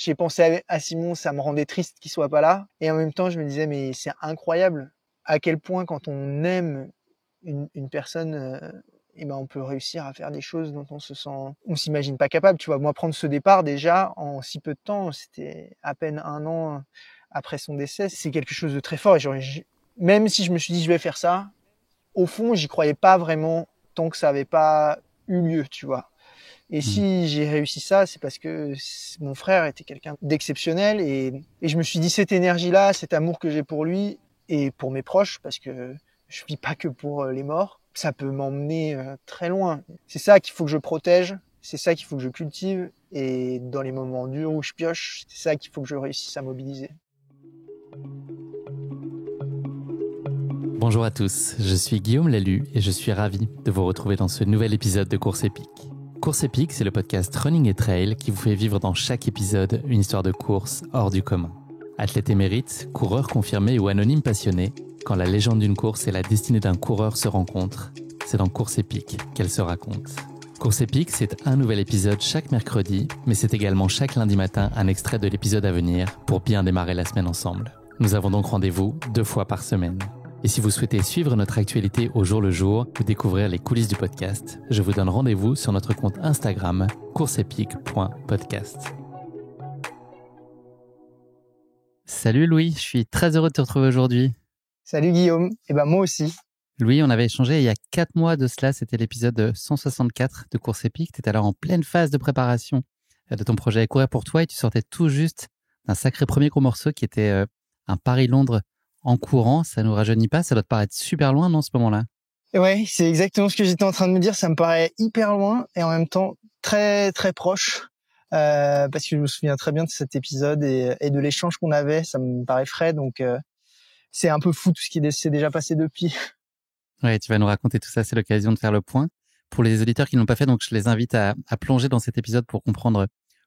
j'ai pensé à Simon, ça me rendait triste qu'il soit pas là. Et en même temps, je me disais, mais c'est incroyable à quel point quand on aime une personne, et ben on peut réussir à faire des choses dont on s'imagine pas capable. Tu vois, moi prendre ce départ déjà en si peu de temps, c'était à peine 1 an après son décès, c'est quelque chose de très fort. Et même si je me suis dit je vais faire ça, au fond j'y croyais pas vraiment tant que ça avait pas eu lieu, tu vois. Et si j'ai réussi ça, c'est parce que mon frère était quelqu'un d'exceptionnel et je me suis dit cette énergie-là, cet amour que j'ai pour lui et pour mes proches, parce que je vis pas que pour les morts, ça peut m'emmener très loin. C'est ça qu'il faut que je protège, c'est ça qu'il faut que je cultive et dans les moments durs où je pioche, c'est ça qu'il faut que je réussisse à mobiliser. Bonjour à tous, je suis Guillaume Lalu et je suis ravi de vous retrouver dans ce nouvel épisode de Course Épique. Course Épique, c'est le podcast Running et Trail qui vous fait vivre dans chaque épisode une histoire de course hors du commun. Athlète émérite, coureur confirmé ou anonyme passionné, quand la légende d'une course et la destinée d'un coureur se rencontrent, c'est dans Course Épique qu'elle se raconte. Course Épique, c'est un nouvel épisode chaque mercredi, mais c'est également chaque lundi matin un extrait de l'épisode à venir pour bien démarrer la semaine ensemble. Nous avons donc rendez-vous 2 fois par semaine. Et si vous souhaitez suivre notre actualité au jour le jour ou découvrir les coulisses du podcast, je vous donne rendez-vous sur notre compte Instagram courseepique.podcast. Salut Louis, je suis très heureux de te retrouver aujourd'hui. Salut Guillaume, et ben moi aussi. Louis, on avait échangé il y a 4 mois de cela, c'était l'épisode 164 de Course Épique. Tu étais alors en pleine phase de préparation de ton projet Courir pour toi et tu sortais tout juste d'un sacré premier gros morceau qui était un Paris-Londres en courant. Ça nous rajeunit pas, ça doit te paraître super loin, non, ce moment-là? Ouais, c'est exactement ce que j'étais en train de me dire. Ça me paraît hyper loin et en même temps très très proche, parce que je me souviens très bien de cet épisode et de l'échange qu'on avait. Ça me paraît frais, donc c'est un peu fou tout ce qui s'est déjà passé depuis. Ouais, tu vas nous raconter tout ça, c'est l'occasion de faire le point. Pour les auditeurs qui ne l'ont pas fait, donc je les invite à plonger dans cet épisode pour comprendre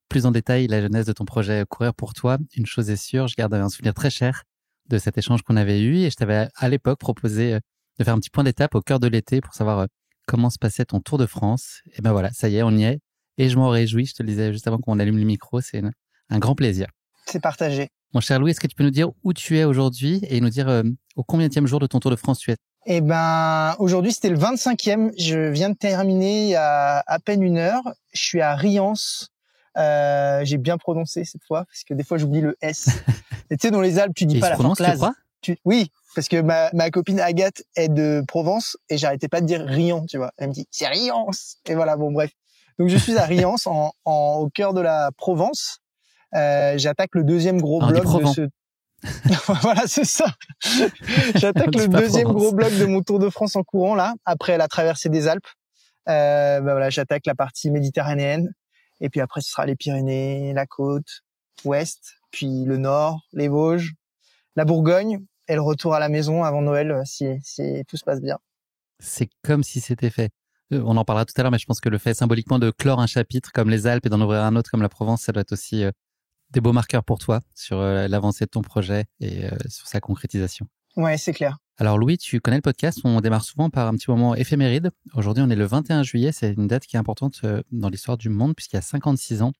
plus en détail la genèse de ton projet Courir pour toi. Une chose est sûre, je garde un souvenir très cher de cet échange qu'on avait eu et je t'avais à l'époque proposé de faire un petit point d'étape au cœur de l'été pour savoir comment se passait ton Tour de France. Et ben voilà, ça y est, on y est. Et je m'en réjouis, je te le disais juste avant qu'on allume le micro, c'est un grand plaisir. C'est partagé. Mon cher Louis, est-ce que tu peux nous dire où tu es aujourd'hui et nous dire au combienième jour de ton Tour de France tu es? Eh ben, aujourd'hui, c'était le 25e. Je viens de terminer il y a à peine 1 heure. Je suis à Riance. J'ai bien prononcé cette fois, parce que des fois, j'oublie le S. Et tu sais, dans les Alpes, tu dis pas la fin tu crois? Oui, parce que ma copine Agathe est de Provence et j'arrêtais pas de dire Riant, tu vois. Elle me dit, c'est Riance. Et voilà, bon, bref. Donc, je suis à Riance, au cœur de la Provence. J'attaque le deuxième gros bloc de ce... Voilà, c'est ça. J'attaque le deuxième gros bloc de mon Tour de France en courant, là, après la traversée des Alpes. Voilà, j'attaque la partie méditerranéenne. Et puis après, ce sera les Pyrénées, la côte ouest, puis le nord, les Vosges, la Bourgogne et le retour à la maison avant Noël, si tout se passe bien. C'est comme si c'était fait. On en parlera tout à l'heure, mais je pense que le fait symboliquement de clore un chapitre comme les Alpes et d'en ouvrir un autre comme la Provence, ça doit être aussi des beaux marqueurs pour toi sur l'avancée de ton projet et sur sa concrétisation. Ouais, c'est clair. Alors Louis, tu connais le podcast, on démarre souvent par un petit moment éphéméride. Aujourd'hui, on est le 21 juillet, c'est une date qui est importante dans l'histoire du monde puisqu'il y a 56 ans,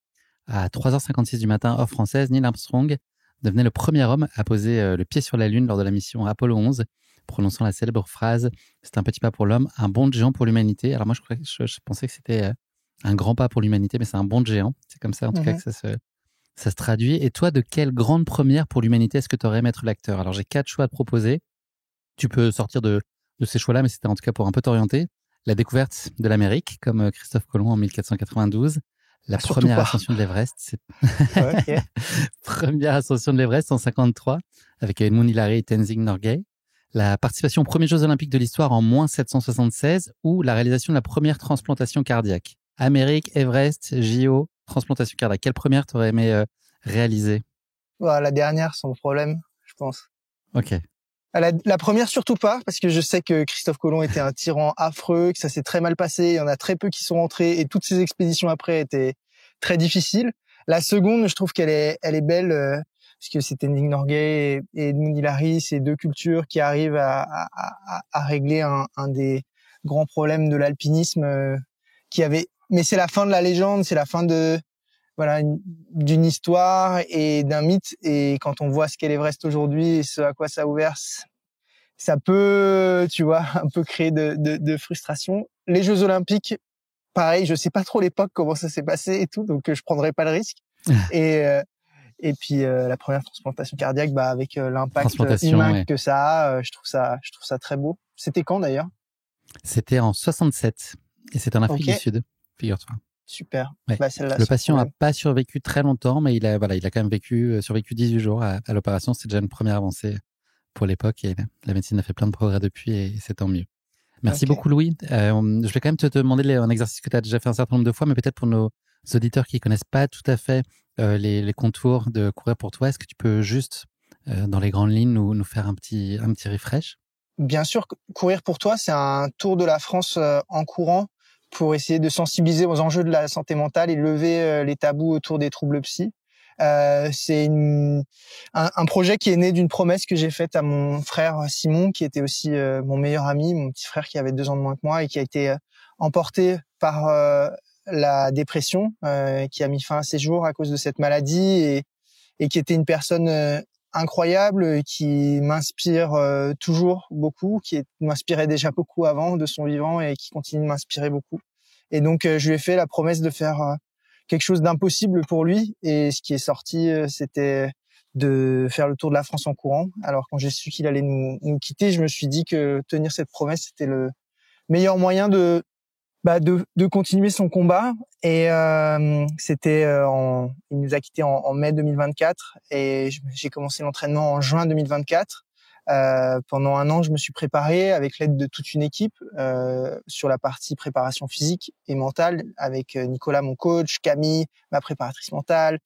à 3h56 du matin, heure française, Neil Armstrong devenait le premier homme à poser le pied sur la Lune lors de la mission Apollo 11, prononçant la célèbre phrase « C'est un petit pas pour l'homme, un bond de géant pour l'humanité ». Alors moi, je pensais que c'était un grand pas pour l'humanité, mais c'est un bond de géant. C'est comme ça, en tout cas, que ça se traduit. Et toi, de quelle grande première pour l'humanité est-ce que tu aurais aimé être l'acteur? Alors, j'ai 4 choix à te proposer. Tu peux sortir de ces choix-là, mais c'était en tout cas pour un peu t'orienter. La découverte de l'Amérique, comme Christophe Colomb en 1492. La première ascension de l'Everest. Okay. Première ascension de l'Everest en 53, avec Edmund Hillary et Tenzing Norgay. La participation aux premiers Jeux Olympiques de l'histoire en moins 776 ou la réalisation de la première transplantation cardiaque. Amérique, Everest, JO, transplantation cardiaque. Quelle première t'aurais aimé réaliser? La dernière, sans problème, je pense. Ok. La première, surtout pas, parce que je sais que Christophe Colomb était un tyran affreux, que ça s'est très mal passé, il y en a très peu qui sont rentrés, et toutes ces expéditions après étaient très difficiles. La seconde, je trouve qu'elle est belle, parce que c'était Tenzing Norgay et Edmund Hillary, ces deux cultures qui arrivent à régler un des grands problèmes de l'alpinisme, mais c'est la fin de la légende, c'est la fin de voilà, d'une histoire et d'un mythe. Et quand on voit ce qu'est l'Everest aujourd'hui et ce à quoi ça a ouvert, ça peut, tu vois, un peu créer de frustration. Les Jeux Olympiques, pareil, je sais pas trop l'époque comment ça s'est passé et tout, donc je prendrai pas le risque. Et et puis la première transplantation cardiaque, avec l'impact humain ouais. que ça a, je trouve ça très beau. C'était quand d'ailleurs? C'était en 67 et c'est en Afrique du Ok, Sud, figure-toi. super. Ouais. Celle-là, Le sans patient a problème. pas survécu très longtemps, mais il a quand même survécu 18 jours à l'opération. C'est déjà une première avancée pour l'époque et la médecine a fait plein de progrès depuis et c'est tant mieux. Merci Ok. beaucoup, Louis. Je vais quand même te demander un exercice que tu as déjà fait un certain nombre de fois, mais peut-être pour nos auditeurs qui connaissent pas tout à fait les contours de courir pour toi, est-ce que tu peux juste, dans les grandes lignes, nous faire un petit refresh? Bien sûr, courir pour toi, c'est un tour de la France en courant pour essayer de sensibiliser aux enjeux de la santé mentale et lever les tabous autour des troubles psy. C'est un projet qui est né d'une promesse que j'ai faite à mon frère Simon, qui était aussi mon meilleur ami, mon petit frère qui avait 2 ans de moins que moi et qui a été emporté par la dépression, qui a mis fin à ses jours à cause de cette maladie et qui était une personne incroyable, qui m'inspire toujours beaucoup, m'inspirait déjà beaucoup avant de son vivant et qui continue de m'inspirer beaucoup. Et donc je lui ai fait la promesse de faire quelque chose d'impossible pour lui. Et ce qui est sorti, c'était de faire le tour de la France en courant. Alors quand j'ai su qu'il allait nous quitter, je me suis dit que tenir cette promesse, c'était le meilleur moyen de continuer son combat. Et c'était il nous a quittés en mai 2024 et j'ai commencé l'entraînement en juin 2024. Pendant 1 an, je me suis préparé avec l'aide de toute une équipe sur la partie préparation physique et mentale avec Nicolas, mon coach, Camille, ma préparatrice mentale,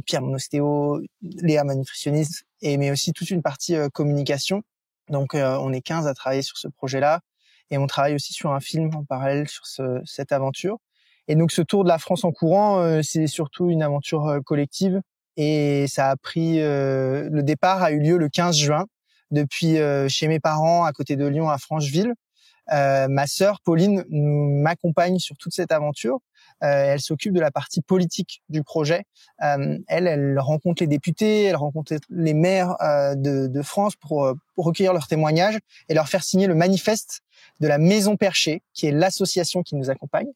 Pierre, mon ostéo, Léa, ma nutritionniste, mais aussi toute une partie communication. Donc, on est 15 à travailler sur ce projet-là. Et on travaille aussi sur un film en parallèle sur cette aventure. Et donc ce tour de la France en courant, c'est surtout une aventure collective. Et ça a pris le départ a eu lieu le 15 juin depuis chez mes parents à côté de Lyon à Francheville. Ma sœur Pauline m'accompagne sur toute cette aventure. Elle s'occupe de la partie politique du projet. Elle rencontre les députés, elle rencontre les maires de France pour recueillir leurs témoignages et leur faire signer le manifeste de la Maison Perchée, qui est l'association qui nous accompagne.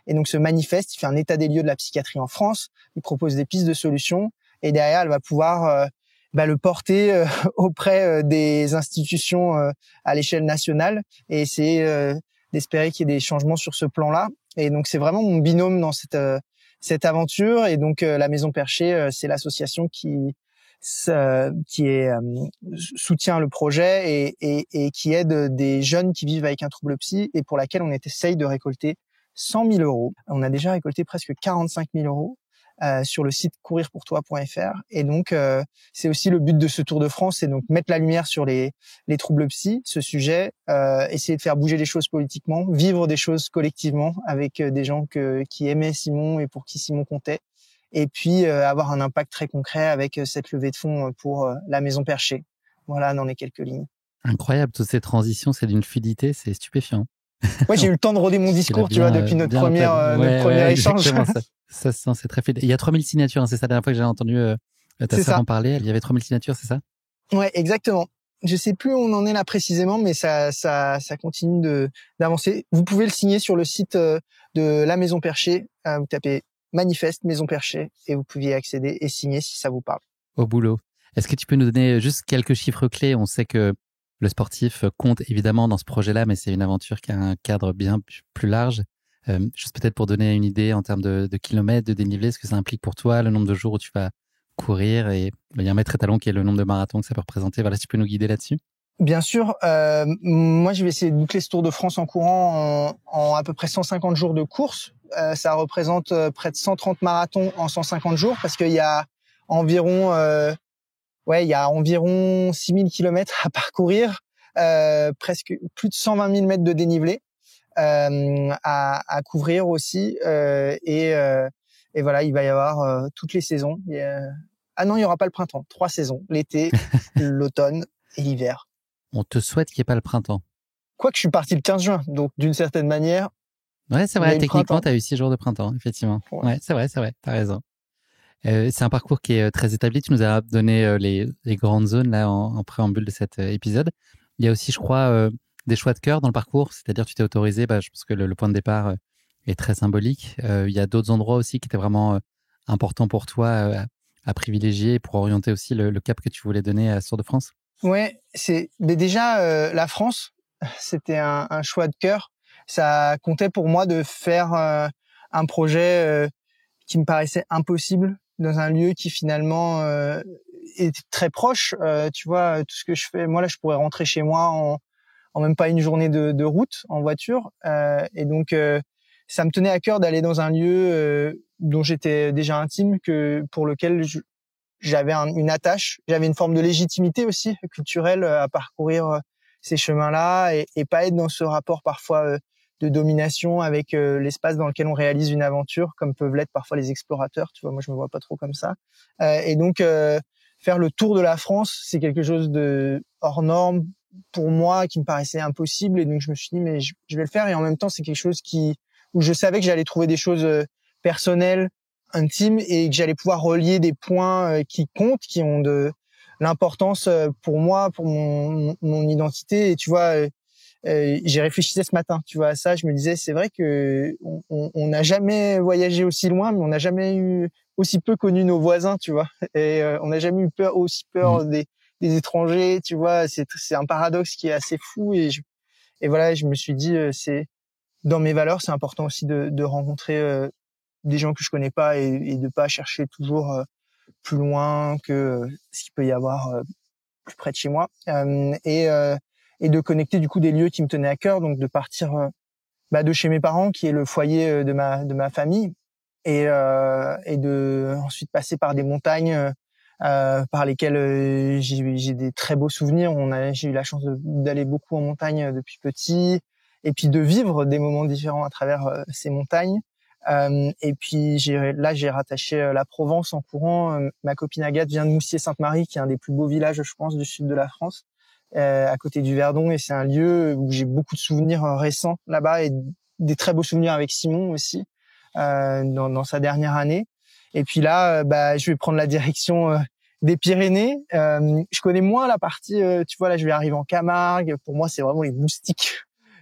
Et donc ce manifeste, il fait un état des lieux de la psychiatrie en France, il propose des pistes de solutions, et derrière, elle va pouvoir le porter auprès des institutions à l'échelle nationale et essayer d'espérer qu'il y ait des changements sur ce plan-là. Et donc c'est vraiment mon binôme dans cette aventure. Et donc la Maison Perchée, c'est l'association qui soutient le projet et qui aide des jeunes qui vivent avec un trouble psy et pour laquelle on essaye de récolter 100 000 euros. On a déjà récolté presque 45 000 euros sur le site courirpourtoi.fr. Et donc, c'est aussi le but de ce Tour de France, c'est donc mettre la lumière sur les troubles psy, ce sujet, essayer de faire bouger les choses politiquement, vivre des choses collectivement avec des gens qui aimaient Simon et pour qui Simon comptait. Et puis avoir un impact très concret avec cette levée de fonds pour la Maison Perchée. Voilà, dans les quelques lignes. Incroyable, toutes ces transitions, c'est d'une fluidité, c'est stupéfiant. Ouais, j'ai eu le temps de roder mon discours, tu vois, depuis notre premier échange. Exactement ça. Ça se sent, c'est très fluide. Il y a 3000 signatures, hein, c'est ça, la dernière fois que j'ai entendu ta sœur en parler, il y avait 3000 signatures, c'est ça? Ouais, exactement. Je sais plus où on en est là précisément, mais ça continue d'avancer. Vous pouvez le signer sur le site de la Maison Perchée. Vous tapez manifeste Maison Perchée et vous pouvez y accéder et signer si ça vous parle. Au boulot. Est-ce que tu peux nous donner juste quelques chiffres clés? On sait que le sportif compte évidemment dans ce projet-là, mais c'est une aventure qui a un cadre bien plus large. Juste peut-être pour donner une idée en termes de kilomètres, de dénivelé, ce que ça implique pour toi, le nombre de jours où tu vas courir et il y a un mètre étalon qui est le nombre de marathons que ça peut représenter. Voilà, si tu peux nous guider là-dessus. Bien sûr. Moi, je vais essayer de boucler ce Tour de France en courant en à peu près 150 jours de course. Ça représente près de 130 marathons en 150 jours parce qu'il y a environ 6000 kilomètres à parcourir, presque plus de 120 000 mètres de dénivelé à couvrir aussi. Et voilà, il va y avoir toutes les saisons. Ah non, il y aura pas le printemps. 3 saisons, l'été, l'automne et l'hiver. On te souhaite qu'il n'y ait pas le printemps. Quoique je suis parti le 15 juin, donc d'une certaine manière. Ouais, c'est vrai, techniquement, tu as eu 6 jours de printemps, effectivement. Ouais, c'est vrai, t'as raison. C'est un parcours qui est très établi. Tu nous as donné les grandes zones là en préambule de cet épisode. Il y a aussi, je crois, des choix de cœur dans le parcours. C'est-à-dire, tu t'es autorisé. Je pense que le point de départ est très symbolique. Il y a d'autres endroits aussi qui étaient vraiment importants pour toi à privilégier pour orienter aussi le cap que tu voulais donner à Tour de France. Ouais, mais déjà la France, c'était un choix de cœur. Ça comptait pour moi de faire un projet qui me paraissait impossible dans un lieu qui finalement est très proche. Tu vois, tout ce que je fais, moi là, je pourrais rentrer chez moi en même pas une journée de route en voiture. Et donc, ça me tenait à cœur d'aller dans un lieu dont j'étais déjà intime, pour lequel j'avais une attache, j'avais une forme de légitimité aussi culturelle à parcourir ces chemins-là et pas être dans ce rapport parfois de domination avec l'espace dans lequel on réalise une aventure, comme peuvent l'être parfois les explorateurs. Tu vois, moi je me vois pas trop comme ça. Et donc faire le tour de la France, c'est quelque chose de hors norme pour moi, qui me paraissait impossible. Et donc je me suis dit mais je vais le faire. Et en même temps c'est quelque chose où je savais que j'allais trouver des choses personnelles, intime, et que j'allais pouvoir relier des points qui comptent, qui ont de l'importance pour moi, pour mon identité. Et tu vois, j'ai réfléchi ce matin, tu vois, à ça. Je me disais, c'est vrai que on n'a jamais voyagé aussi loin, mais on n'a jamais eu aussi peu connu nos voisins, tu vois. Et on n'a jamais eu aussi peur des étrangers, tu vois. C'est un paradoxe qui est assez fou. Et voilà, je me suis dit, c'est dans mes valeurs, c'est important aussi de rencontrer des gens que je connais pas et de pas chercher toujours plus loin que ce qu'il peut y avoir plus près de chez moi, et de connecter du coup des lieux qui me tenaient à cœur, donc de partir de chez mes parents qui est le foyer de ma famille, et de ensuite passer par des montagnes par lesquelles j'ai des très beaux souvenirs. J'ai eu la chance d'aller beaucoup en montagne depuis petit, et puis de vivre des moments différents à travers ces montagnes. Et puis j'ai rattaché la Provence en courant. Ma copine Agathe vient de Moussier-Sainte-Marie, qui est un des plus beaux villages, je pense, du sud de la France, à côté du Verdon. Et c'est un lieu où j'ai beaucoup de souvenirs récents là-bas, et des très beaux souvenirs avec Simon aussi, dans sa dernière année. Et puis là, je vais prendre la direction des Pyrénées. Je connais moins la partie, tu vois, là je vais arriver en Camargue. Pour moi, c'est vraiment les moustiques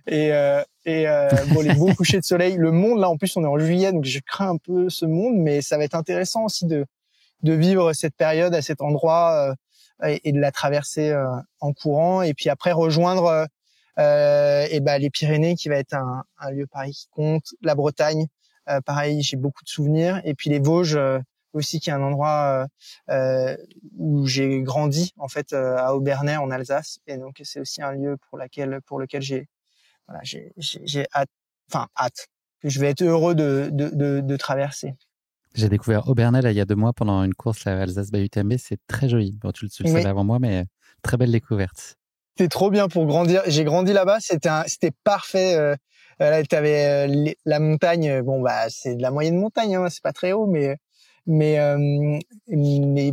bon, les beaux couchers de soleil, le monde là, en plus on est en juillet, donc je crains un peu ce monde, mais ça va être intéressant aussi de vivre cette période à cet endroit et de la traverser en courant, et puis après rejoindre les Pyrénées, qui va être un lieu pareil qui compte, la Bretagne, pareil, j'ai beaucoup de souvenirs, et puis les Vosges aussi, qui est un endroit où j'ai grandi en fait, à Obernai en Alsace, et donc c'est aussi un lieu pour lequel j'ai hâte, que je vais être heureux de traverser. J'ai découvert Obernai il y a 2 mois pendant une course à Alsace-Baie-UTMB. C'est très joli. Bon, tu le savais avant moi, mais très belle découverte. C'était trop bien pour grandir. J'ai grandi là-bas. C'était parfait. Là, t'avais la montagne. Bon, c'est de la moyenne montagne, hein, c'est pas très haut, mais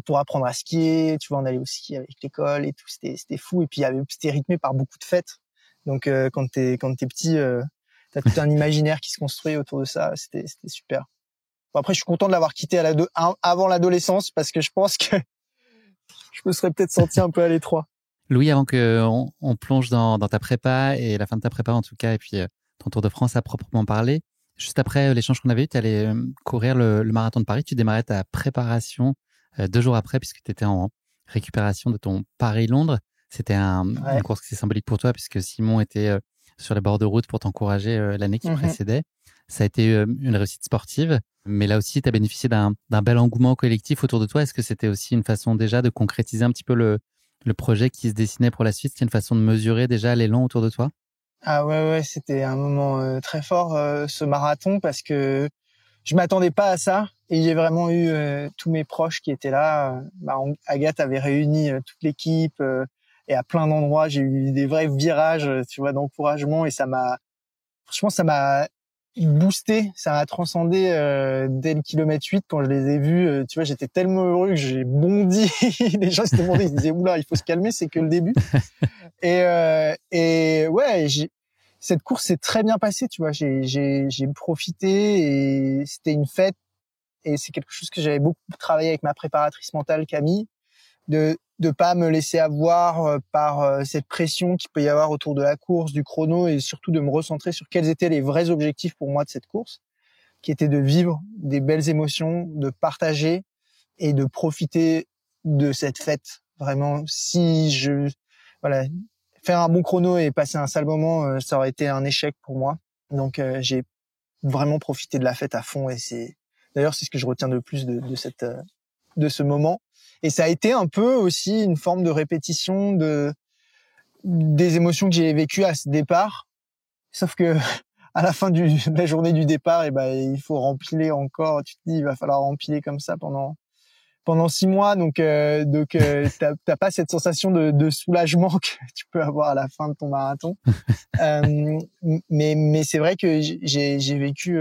pour apprendre à skier, tu vois, on allait au ski avec l'école et tout. C'était fou. Et puis c'était rythmé par beaucoup de fêtes. Donc quand t'es petit, t'as tout un imaginaire qui se construit autour de ça. C'était super. Bon, après, je suis content de l'avoir quitté avant l'adolescence, parce que je pense que je me serais peut-être senti un peu à l'étroit. Louis, avant qu'on plonge dans ta prépa et la fin de ta prépa en tout cas, et puis ton Tour de France à proprement parler, juste après l'échange qu'on avait eu, tu allais courir le marathon de Paris. Tu démarrais ta préparation 2 jours après, puisque tu étais en récupération de ton Paris-Londres. C'était une course qui est symbolique pour toi, puisque Simon était sur les bords de route pour t'encourager l'année qui précédait. Ça a été une réussite sportive, mais là aussi, tu as bénéficié d'un bel engouement collectif autour de toi. Est-ce que c'était aussi une façon déjà de concrétiser un petit peu le projet qui se dessinait pour la suite? C'était une façon de mesurer déjà l'élan autour de toi? Ah ouais, c'était un moment très fort, ce marathon, parce que je m'attendais pas à ça, et j'ai vraiment eu tous mes proches qui étaient là. Agathe avait réuni toute l'équipe, et à plein d'endroits, j'ai eu des vrais virages, tu vois, d'encouragement, et franchement, ça m'a boosté, ça m'a transcendé dès le kilomètre 8 quand je les ai vus. Tu vois, j'étais tellement heureux que j'ai bondi. Les gens s'étaient demandé, ils se disaient, oula, il faut se calmer, c'est que le début. Et ouais, cette course s'est très bien passée, tu vois. J'ai profité, et c'était une fête Et c'est quelque chose que j'avais beaucoup travaillé avec ma préparatrice mentale, Camille, de pas me laisser avoir par cette pression qu'il peut y avoir autour de la course, du chrono, et surtout de me recentrer sur quels étaient les vrais objectifs pour moi de cette course, qui étaient de vivre des belles émotions, de partager et de profiter de cette fête. Vraiment, voilà, faire un bon chrono et passer un sale moment, ça aurait été un échec pour moi. Donc j'ai vraiment profité de la fête à fond, et c'est ce que je retiens de plus de ce moment. Et ça a été un peu aussi une forme de répétition des émotions que j'ai vécues à ce départ. Sauf que à la fin de la journée du départ, il faut rempiler encore. Tu te dis, il va falloir rempiler comme ça pendant 6 mois. Donc t'as pas cette sensation de soulagement que tu peux avoir à la fin de ton marathon. Mais c'est vrai que j'ai vécu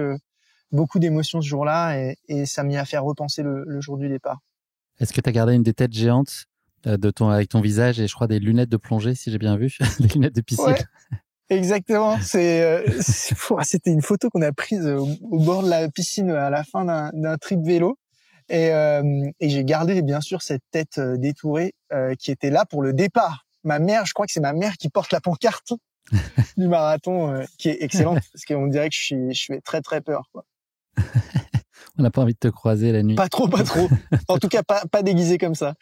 beaucoup d'émotions ce jour-là, et ça m'y a fait repenser le jour du départ. Est-ce que tu as gardé une des têtes géantes avec ton visage et je crois des lunettes de plongée, si j'ai bien vu, des lunettes de piscine? Ouais, exactement. C'était une photo qu'on a prise au bord de la piscine à la fin d'un trip vélo. Et j'ai gardé bien sûr cette tête détourée qui était là pour le départ. Ma mère, je crois que c'est ma mère qui porte la pancarte du marathon, qui est excellente, parce qu'on dirait que je fais très très peur, quoi. On n'a pas envie de te croiser la nuit. Pas trop. En tout cas, pas déguisé comme ça.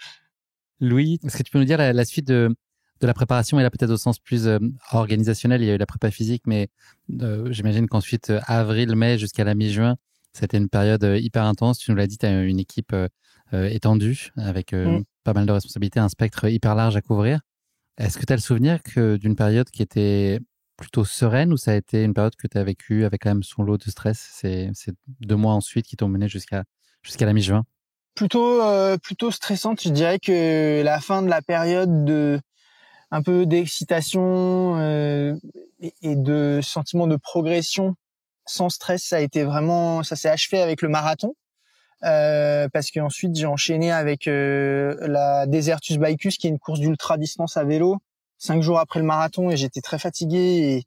Louis, est-ce que tu peux nous dire la suite de la préparation, et là peut-être au sens plus organisationnel? Il y a eu la prépa physique, mais j'imagine qu'ensuite, avril, mai jusqu'à la mi-juin, c'était une période hyper intense. Tu nous l'as dit, tu as une équipe étendue avec pas mal de responsabilités, un spectre hyper large à couvrir. Est-ce que tu as le souvenir d'une période qui était plutôt sereine, ou ça a été une période que tu as vécue avec quand même son lot de stress? C'est 2 mois ensuite qui t'ont mené jusqu'à la mi-juin. Plutôt stressante. Je dirais que la fin de la période un peu d'excitation et de sentiment de progression sans stress, ça s'est achevé avec le marathon. Parce qu'ensuite j'ai enchaîné avec la Desertus Bicus, qui est une course d'ultra distance à vélo, 5 jours après le marathon, et j'étais très fatigué,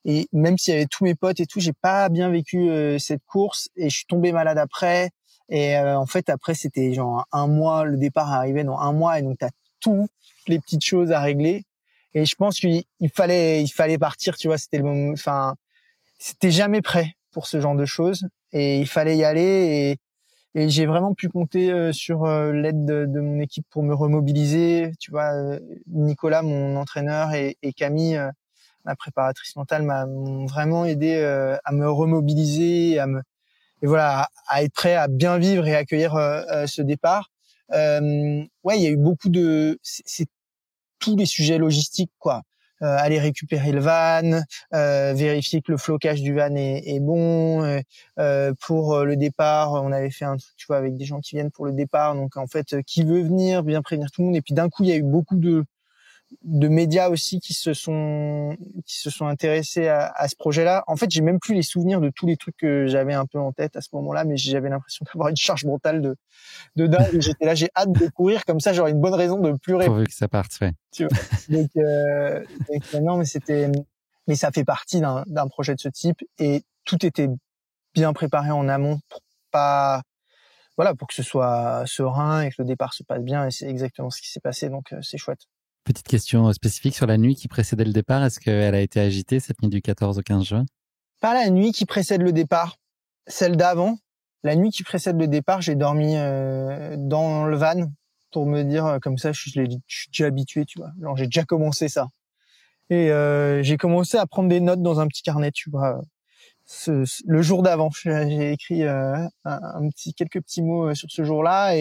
et même s'il y avait tous mes potes et tout, j'ai pas bien vécu cette course, et je suis tombé malade après. Et en fait après c'était genre 1 mois, le départ arrivait dans 1 mois, et donc t'as toutes les petites choses à régler, et je pense qu'il fallait partir, tu vois. C'était le moment, enfin c'était jamais prêt pour ce genre de choses, et il fallait y aller. Et j'ai vraiment pu compter sur l'aide de mon équipe pour me remobiliser. Tu vois, Nicolas, mon entraîneur, et Camille, ma préparatrice mentale, m'ont vraiment aidé à me remobiliser, et voilà, à être prêt à bien vivre et accueillir ce départ. Ouais, il y a eu c'est tous les sujets logistiques, quoi. Aller récupérer le van, vérifier que le flocage du van est bon. Pour le départ, on avait fait un truc, tu vois, avec des gens qui viennent pour le départ. Donc en fait, qui veut venir, bien prévenir tout le monde. Et puis d'un coup, il y a eu beaucoup de médias aussi qui se sont intéressés à ce projet-là. En fait, j'ai même plus les souvenirs de tous les trucs que j'avais un peu en tête à ce moment-là, mais j'avais l'impression d'avoir une charge mentale de dingue. Et j'étais là, j'ai hâte de courir, comme ça j'aurais une bonne raison de pleurer. Pourvu que ça parte, ouais. Tu vois. Donc non, mais ça fait partie d'un projet de ce type, et tout était bien préparé en amont pour que ce soit serein et que le départ se passe bien, et c'est exactement ce qui s'est passé, donc c'est chouette. Petite question spécifique sur la nuit qui précédait le départ. Est-ce qu'elle a été agitée, cette nuit du 14 au 15 juin? Pas la nuit qui précède le départ, celle d'avant. La nuit qui précède le départ, j'ai dormi dans le van pour me dire, comme ça, je suis déjà habitué, tu vois. Genre, j'ai déjà commencé ça. Et j'ai commencé à prendre des notes dans un petit carnet, tu vois. Le jour d'avant, j'ai écrit quelques petits mots sur ce jour-là,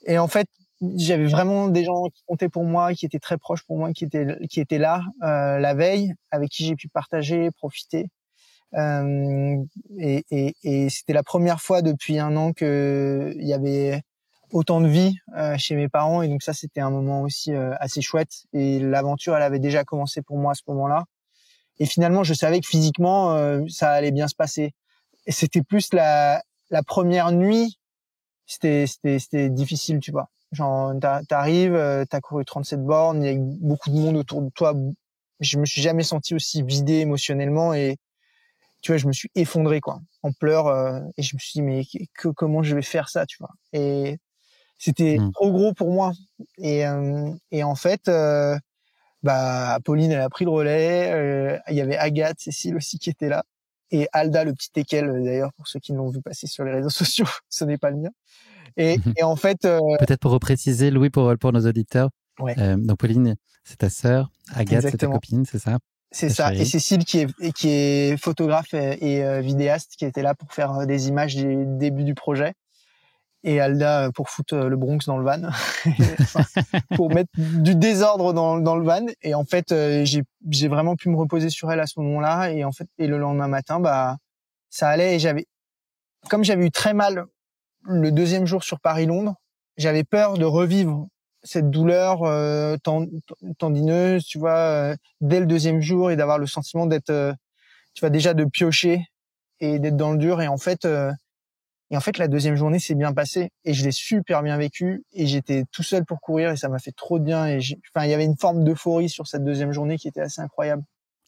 et en fait, j'avais vraiment des gens qui comptaient pour moi, qui étaient très proches pour moi, qui étaient là la veille, avec qui j'ai pu partager, profiter. Et c'était la première fois depuis 1 an que il y avait autant de vie chez mes parents, et donc ça, c'était un moment aussi assez chouette. Et l'aventure, elle avait déjà commencé pour moi à ce moment-là. Et finalement, je savais que physiquement, ça allait bien se passer. Et c'était plus la première nuit, c'était difficile, tu vois. Genre, t'arrives, t'as couru 37 bornes, il y a beaucoup de monde autour de toi. Je me suis jamais senti aussi vidé émotionnellement, et tu vois, je me suis effondré, quoi, en pleurs, et je me suis dit: «Mais comment je vais faire ça?» tu vois? Et c'était Mmh. trop gros pour moi et en fait, bah, Pauline, elle a pris le relais, il y avait Agathe, Cécile aussi qui étaient là et Alda, le petit teckel, d'ailleurs, pour ceux qui l'ont vu passer sur les réseaux sociaux, ce n'est pas le mien et en fait, Peut-être pour repréciser, Louis, pour nos auditeurs. ouais, Donc Pauline, c'est ta sœur. Agathe, c'est ta exactement. copine, c'est ça? C'est Ta ça et chérie. Cécile qui est photographe et vidéaste, qui était là pour faire, des images du début du projet et Alda, pour foutre, le Bronx dans le van. Enfin, pour mettre du désordre dans le van et en fait, j'ai vraiment pu me reposer sur elle à ce moment-là et en fait et le lendemain matin, bah, ça allait et comme j'avais eu très mal le deuxième jour sur Paris-Londres, j'avais peur de revivre cette douleur, tendineuse, tu vois, dès le deuxième jour et d'avoir le sentiment d'être, tu vois, déjà de piocher et d'être dans le dur et en fait, la deuxième journée s'est bien passée et je l'ai super bien vécu et j'étais tout seul pour courir et ça m'a fait trop de bien et enfin, il y avait une forme d'euphorie sur cette deuxième journée qui était assez incroyable.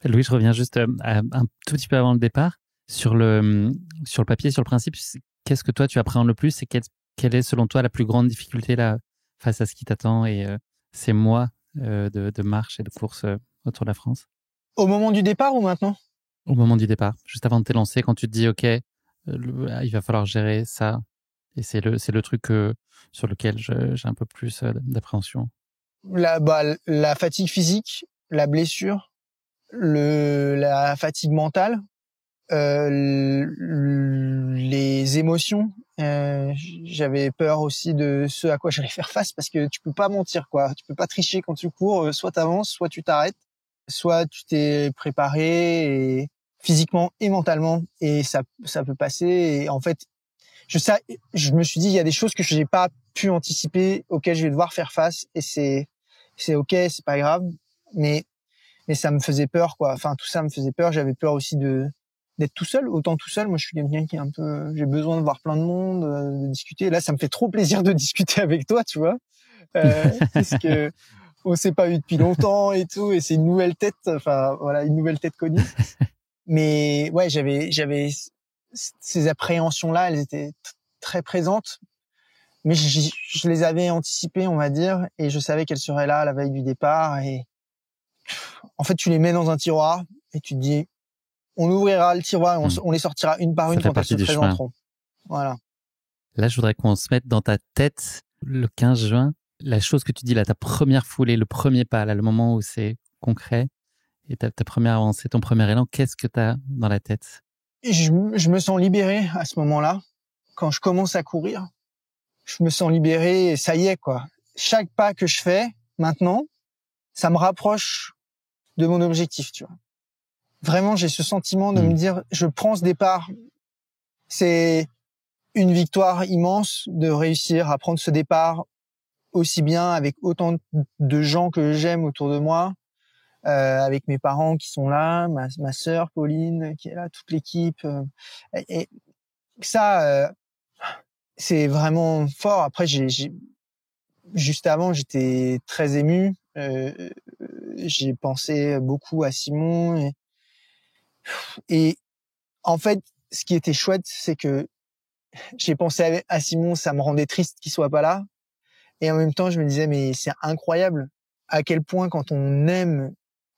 Louis, je reviens juste un tout petit peu avant le départ. Sur le papier, sur le principe, qu'est-ce que toi tu appréhendes le plus et quelle est selon toi la plus grande difficulté là, face à ce qui t'attend et ces mois de marche et de course autour de la France? Au moment du départ ou maintenant? Au moment du départ, juste avant de t'élancer, quand tu te dis, OK, il va falloir gérer ça. Et c'est le truc sur lequel j'ai un peu plus d'appréhension. La fatigue physique, la blessure, la fatigue mentale, les émotions. J'avais peur aussi de ce à quoi j'allais faire face parce que tu peux pas mentir, quoi. Tu peux pas tricher quand tu cours. Soit t'avances, soit tu t'arrêtes, soit tu t'es préparé et physiquement et mentalement et ça peut passer. Et en fait, je me suis dit il y a des choses que j'ai pas pu anticiper auxquelles je vais devoir faire face et c'est ok, c'est pas grave, mais ça me faisait peur, quoi. Enfin, tout ça me faisait peur. J'avais peur aussi d'être tout seul. Autant tout seul, moi, je suis quelqu'un qui est un peu, j'ai besoin de voir plein de monde, de discuter. Là, ça me fait trop plaisir de discuter avec toi, tu vois, parce que on s'est pas eu depuis longtemps et tout, et c'est une nouvelle tête. Enfin, voilà, une nouvelle tête connue. Mais ouais, j'avais ces appréhensions-là, elles étaient très présentes. Mais je les avais anticipées, on va dire, et je savais qu'elles seraient là la veille du départ. Et en fait, tu les mets dans un tiroir et tu te dis, on ouvrira le tiroir et on les sortira une par Ça une fait quand elles partie se du chemin. présenteront. Voilà. Là, je voudrais qu'on se mette dans ta tête le 15 juin. La chose que tu dis là, ta première foulée, le premier pas, là, le moment où c'est concret et ta première avancée, ton premier élan, qu'est-ce que tu as dans la tête? Et je me sens libéré à ce moment-là. Quand je commence à courir, je me sens libéré et ça y est, quoi. Chaque pas que je fais maintenant, ça me rapproche de mon objectif, tu vois. Vraiment, j'ai ce sentiment de me dire, je prends ce départ. C'est une victoire immense de réussir à prendre ce départ aussi bien avec autant de gens que j'aime autour de moi, avec mes parents qui sont là, ma sœur Pauline qui est là, toute l'équipe. Et ça, c'est vraiment fort. Après, juste avant, j'étais très ému. J'ai pensé beaucoup à Simon et en fait, ce qui était chouette, c'est que j'ai pensé à Simon, ça me rendait triste qu'il soit pas là. Et en même temps, je me disais, mais c'est incroyable à quel point quand on aime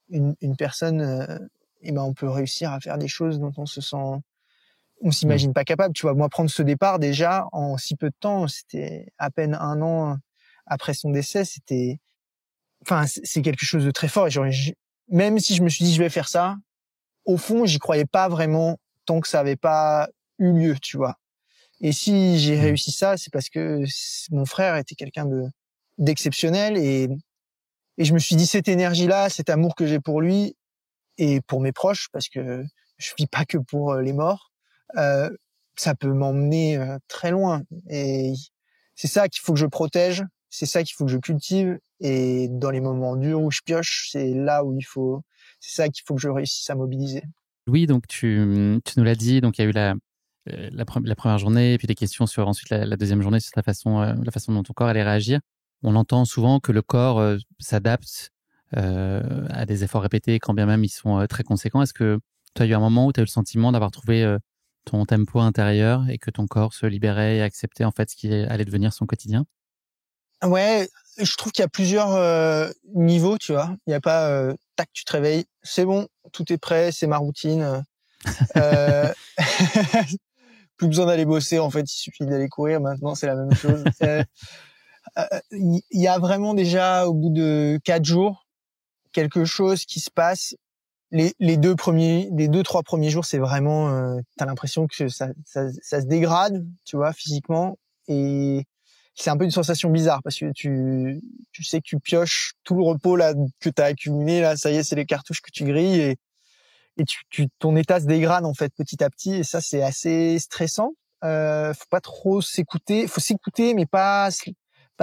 une personne, et ben on peut réussir à faire des choses dont on Mmh. s'imagine pas capable. Tu vois, moi prendre ce départ déjà en si peu de temps, c'était à peine un an après son décès, enfin c'est quelque chose de très fort. Et même si je me suis dit je vais faire ça, au fond j'y croyais pas vraiment tant que ça avait pas eu lieu, tu vois. Et si j'ai Mmh. réussi ça, c'est parce que mon frère était quelqu'un d'exceptionnel et je me suis dit cette énergie-là, cet amour que j'ai pour lui et pour mes proches, parce que je vis pas que pour les morts, euh, ça peut m'emmener très loin. Et c'est ça qu'il faut que je protège, c'est ça qu'il faut que je cultive. Et dans les moments durs où je pioche, c'est là où c'est ça qu'il faut que je réussisse à mobiliser. Louis, donc tu nous l'as dit, donc il y a eu la première journée, et puis des questions sur ensuite la deuxième journée, sur la façon dont ton corps allait réagir. On entend souvent que le corps s'adapte à des efforts répétés, quand bien même ils sont très conséquents. Tu as eu un moment où tu as eu le sentiment d'avoir trouvé ton tempo intérieur et que ton corps se libérait et acceptait en fait ce qui allait devenir son quotidien? Ouais, je trouve qu'il y a plusieurs niveaux, tu vois. Il y a pas tac, tu te réveilles, c'est bon, tout est prêt, c'est ma routine. Euh, plus besoin d'aller bosser, en fait, il suffit d'aller courir. Maintenant, c'est la même chose. Il y a vraiment déjà au bout de 4 jours quelque chose qui se passe. Les deux trois premiers jours, c'est vraiment, t'as l'impression que ça se dégrade, tu vois, physiquement, et c'est un peu une sensation bizarre parce que tu sais que tu pioches tout le repos là que t'as accumulé là, ça y est, c'est les cartouches que tu grilles et ton état se dégrade en fait petit à petit et ça c'est assez stressant. Faut pas trop s'écouter, faut s'écouter mais pas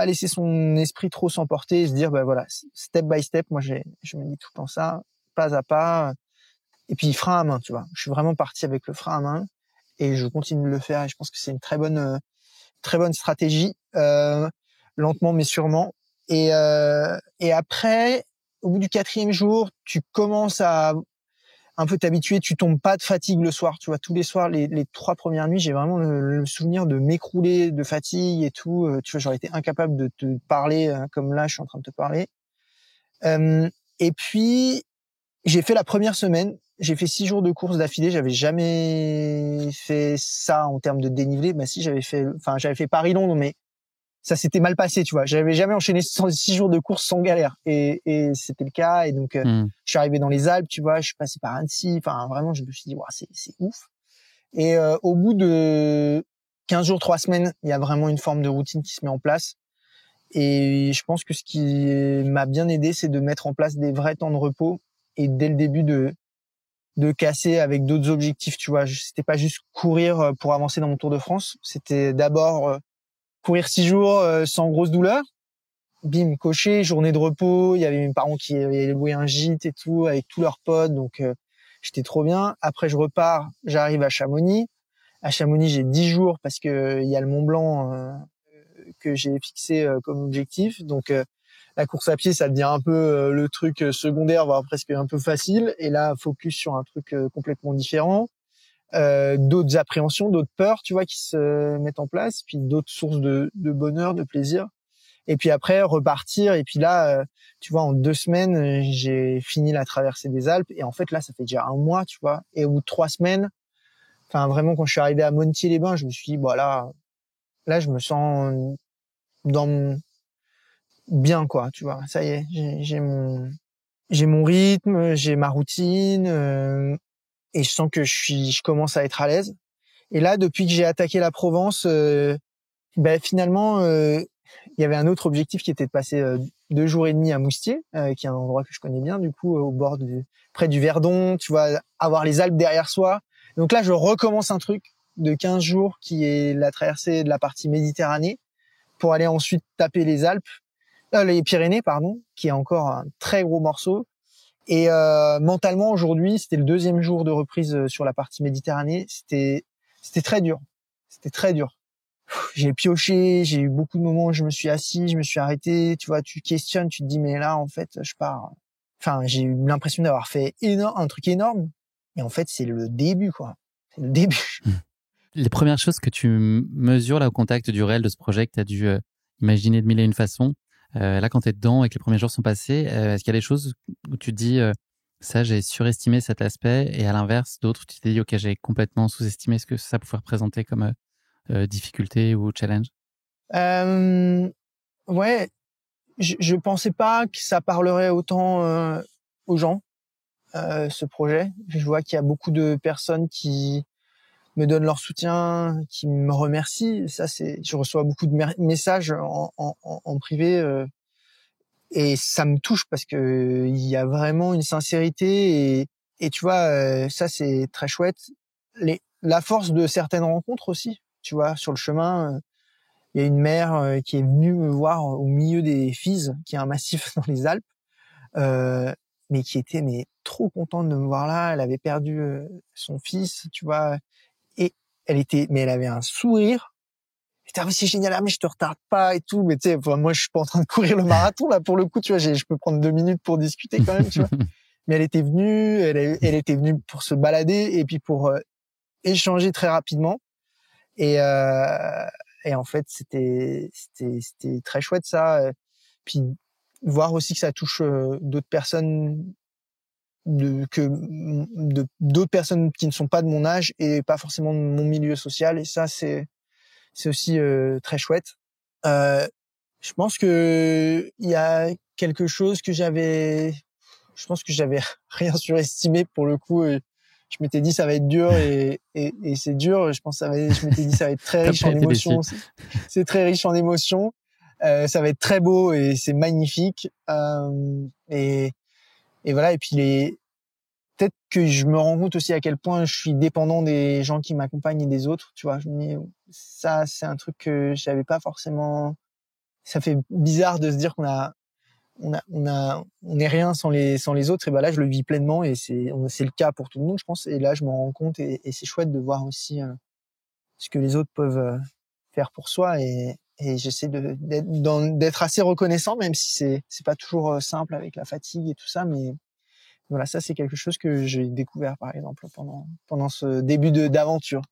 laisser son esprit trop s'emporter et se dire bah voilà, step by step. Moi je me dis tout le temps ça, pas à pas. Et puis frein à main, tu vois. Je suis vraiment parti avec le frein à main et je continue de le faire et je pense que c'est une très bonne stratégie, lentement mais sûrement. Et après, au bout du 4e jour, tu commences à un peu t'habituer, tu tombes pas de fatigue le soir, tu vois. Tous les soirs, les 3 premières nuits, j'ai vraiment le souvenir de m'écrouler de fatigue et tout. Tu vois, j'aurais été incapable de te parler comme là, je suis en train de te parler. Et puis, j'ai fait la première semaine. J'ai fait 6 jours de course d'affilée. J'avais jamais fait ça en termes de dénivelé. Bah si, j'avais fait Paris-Londres, mais ça s'était mal passé, tu vois. J'avais jamais enchaîné 6 jours de course sans galère. Et c'était le cas. Et donc, je suis arrivé dans les Alpes, tu vois. Je suis passé par Annecy. Enfin, vraiment, je me suis dit, wow, c'est ouf. Et au bout de 15 jours, 3 semaines, il y a vraiment une forme de routine qui se met en place. Et je pense que ce qui m'a bien aidé, c'est de mettre en place des vrais temps de repos et dès le début de casser avec d'autres objectifs, tu vois. C'était pas juste courir pour avancer dans mon Tour de France. C'était d'abord courir 6 jours sans grosse douleur. Bim, coché, journée de repos. Il y avait mes parents qui avaient loué un gîte et tout avec tous leurs potes. Donc, j'étais trop bien. Après, je repars. J'arrive à Chamonix. À Chamonix, j'ai 10 jours parce que il y a le Mont Blanc que j'ai fixé comme objectif. Donc, la course à pied, ça devient un peu le truc secondaire, voire presque un peu facile. Et là, focus sur un truc complètement différent. D'autres appréhensions, d'autres peurs, tu vois, qui se mettent en place, puis d'autres sources de bonheur, de plaisir. Et puis après, repartir. Et puis là, tu vois, en 2 semaines, j'ai fini la traversée des Alpes. Et en fait, là, ça fait déjà un mois, tu vois. Et au bout de 3 semaines, enfin, vraiment, quand je suis arrivé à Montier-les-Bains, je me suis dit, voilà, là, je me sens dans bien, quoi, tu vois. Ça y est, j'ai mon rythme, j'ai ma routine, et je sens que je commence à être à l'aise. Et là, depuis que j'ai attaqué la Provence, ben finalement, il y avait un autre objectif qui était de passer 2 jours et demi à Moustier, qui est un endroit que je connais bien, du coup, près du Verdon, tu vois, avoir les Alpes derrière soi. Donc là, je recommence un truc de 15 jours qui est la traversée de la partie Méditerranée pour aller ensuite taper les Pyrénées, pardon, qui est encore un très gros morceau. Et mentalement, aujourd'hui, c'était le 2e jour de reprise sur la partie Méditerranée. C'était très dur. C'était très dur. J'ai pioché, j'ai eu beaucoup de moments où je me suis assis, je me suis arrêté. Tu vois, tu questionnes, tu te dis mais là, en fait, je pars. Enfin, j'ai eu l'impression d'avoir fait un truc énorme. Et en fait, c'est le début, quoi. C'est le début. Les premières choses que tu mesures là au contact du réel de ce projet que tu as dû imaginer de mille et une façons, là quand tu es dedans et que les premiers jours sont passés, est-ce qu'il y a des choses où tu te dis ça j'ai surestimé cet aspect et à l'inverse d'autres tu t'es dit ok j'ai complètement sous-estimé ce que ça pouvait représenter comme difficulté ou challenge? Ouais, je pensais pas que ça parlerait autant aux gens, ce projet. Je vois qu'il y a beaucoup de personnes qui me donnent leur soutien, qui me remercient. Ça, je reçois beaucoup de messages en privé, et ça me touche parce que il y a vraiment une sincérité et tu vois, ça c'est très chouette. La force de certaines rencontres aussi, tu vois, sur le chemin, il y a une mère qui est venue me voir au milieu des Fises, qui est un massif dans les Alpes, euh, mais qui était trop contente de me voir là. Elle avait perdu son fils, tu vois, et elle avait un sourire. Putain, mais c'est génial, mais je te retarde pas et tout. Mais tu sais, moi, je suis pas en train de courir le marathon, là, pour le coup, tu vois, je peux prendre 2 minutes pour discuter quand même, tu vois. mais elle était venue, elle était venue pour se balader et puis pour échanger très rapidement. Et, en fait, c'était très chouette ça. Puis voir aussi que ça touche d'autres personnes, d'autres personnes qui ne sont pas de mon âge et pas forcément de mon milieu social. Et ça, c'est aussi très chouette. Je pense que il y a quelque chose que je pense que j'avais rien surestimé pour le coup. Je m'étais dit ça va être dur et c'est dur. Je m'étais dit ça va être très riche en émotions. C'est très riche en émotions. Ça va être très beau et c'est magnifique. Et voilà. Et puis peut-être que je me rends compte aussi à quel point je suis dépendant des gens qui m'accompagnent et des autres. Tu vois, je me dis ça, c'est un truc que j'avais pas forcément. Ça fait bizarre de se dire on est rien sans les autres. Et ben là, je le vis pleinement et c'est le cas pour tout le monde, je pense. Et là, je m'en rends compte et c'est chouette de voir aussi ce que les autres peuvent faire pour soi et j'essaie d'être assez reconnaissant, même si c'est pas toujours simple avec la fatigue et tout ça, mais voilà, ça c'est quelque chose que j'ai découvert par exemple pendant ce début d'aventure.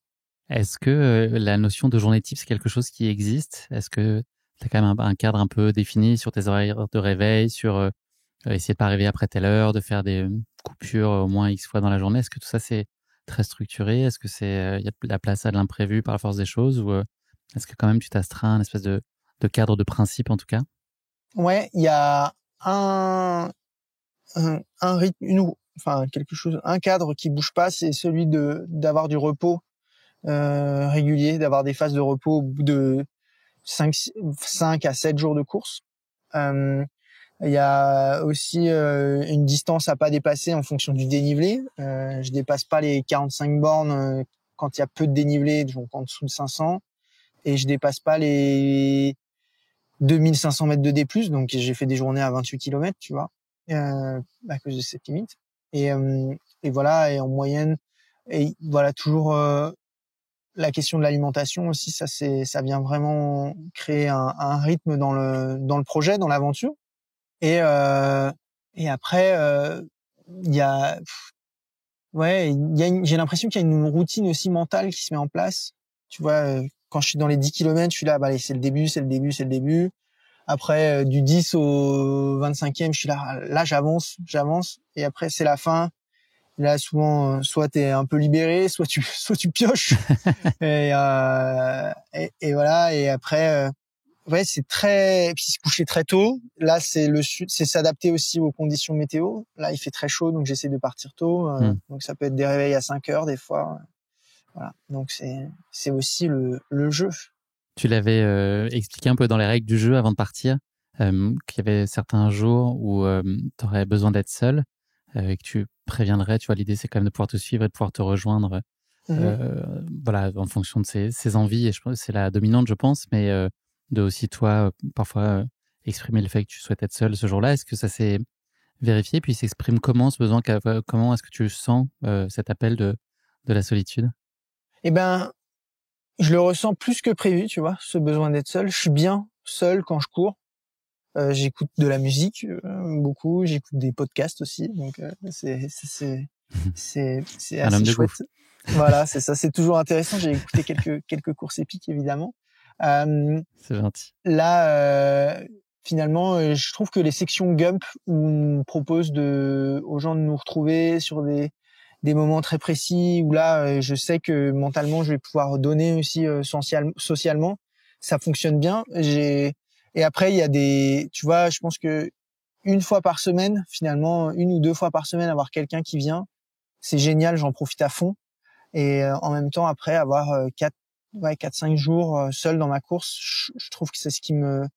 Est-ce que la notion de journée type, c'est quelque chose qui existe? Est-ce que tu as quand même un cadre un peu défini sur tes horaires de réveil, sur essayer de pas arriver après telle heure, de faire des coupures au moins X fois dans la journée? Est-ce que tout ça, c'est très structuré? Est-ce que il y a de la place à de l'imprévu par la force des choses? Ou est-ce que quand même tu t'astreins à une espèce de cadre de principe en tout cas? Ouais, il y a un rythme, enfin quelque chose, un cadre qui bouge pas, c'est celui d'avoir du repos régulier, d'avoir des phases de repos au bout de 5 à 7 jours de course. Il y a aussi une distance à pas dépasser en fonction du dénivelé. Je dépasse pas les 45 bornes quand il y a peu de dénivelé, donc en dessous de 500, et je dépasse pas les 2500 mètres de D+, donc j'ai fait des journées à 28 km, tu vois, à cause de cette limite. Et voilà, et en moyenne, et voilà, toujours la question de l'alimentation aussi, ça vient vraiment créer un rythme dans le projet, dans l'aventure. Et après, il y a, ouais, j'ai l'impression qu'il y a une routine aussi mentale qui se met en place. Tu vois, quand je suis dans les 10 kilomètres, je suis là, bah, allez, c'est le début, c'est le début, c'est le début. Après, du 10 au 25e, je suis là, j'avance. Et après, c'est la fin. Là, souvent, soit t'es un peu libéré, soit tu pioches. Et voilà. Et après, ouais, c'est très, puis se coucher très tôt. Là, c'est s'adapter aussi aux conditions météo. Là, il fait très chaud, donc j'essaie de partir tôt. Donc ça peut être des réveils à 5 heures des fois. Voilà. Donc c'est aussi le jeu. Tu l'avais expliqué un peu dans les règles du jeu avant de partir, qu'il y avait certains jours où tu aurais besoin d'être seul et que tu préviendrais. Tu vois, l'idée, c'est quand même de pouvoir te suivre et de pouvoir te rejoindre, voilà, en fonction de ses envies. Et je pense que c'est la dominante, je pense, mais de aussi toi, parfois, exprimer le fait que tu souhaites être seul ce jour-là. Est-ce que ça s'est vérifié? Puis il s'exprime comment ce besoin? Comment est-ce que tu sens cet appel de la solitude? Eh ben, je le ressens plus que prévu, tu vois, ce besoin d'être seul. Je suis bien seul quand je cours. J'écoute de la musique beaucoup, j'écoute des podcasts aussi, donc c'est Un homme assez de goût. chouette. Voilà, c'est ça, c'est toujours intéressant. J'ai écouté quelques courses épiques évidemment. C'est gentil. Là, finalement, je trouve que les sections Gump où on propose aux gens de nous retrouver sur des moments très précis où là, je sais que mentalement, je vais pouvoir donner aussi socialement. Ça fonctionne bien. Et après, il y a tu vois, je pense que une fois par semaine, finalement, 1 ou 2 fois par semaine, avoir quelqu'un qui vient, c'est génial. J'en profite à fond. Et en même temps, après, avoir 4-5 jours seul dans ma course, je trouve que c'est ce qui me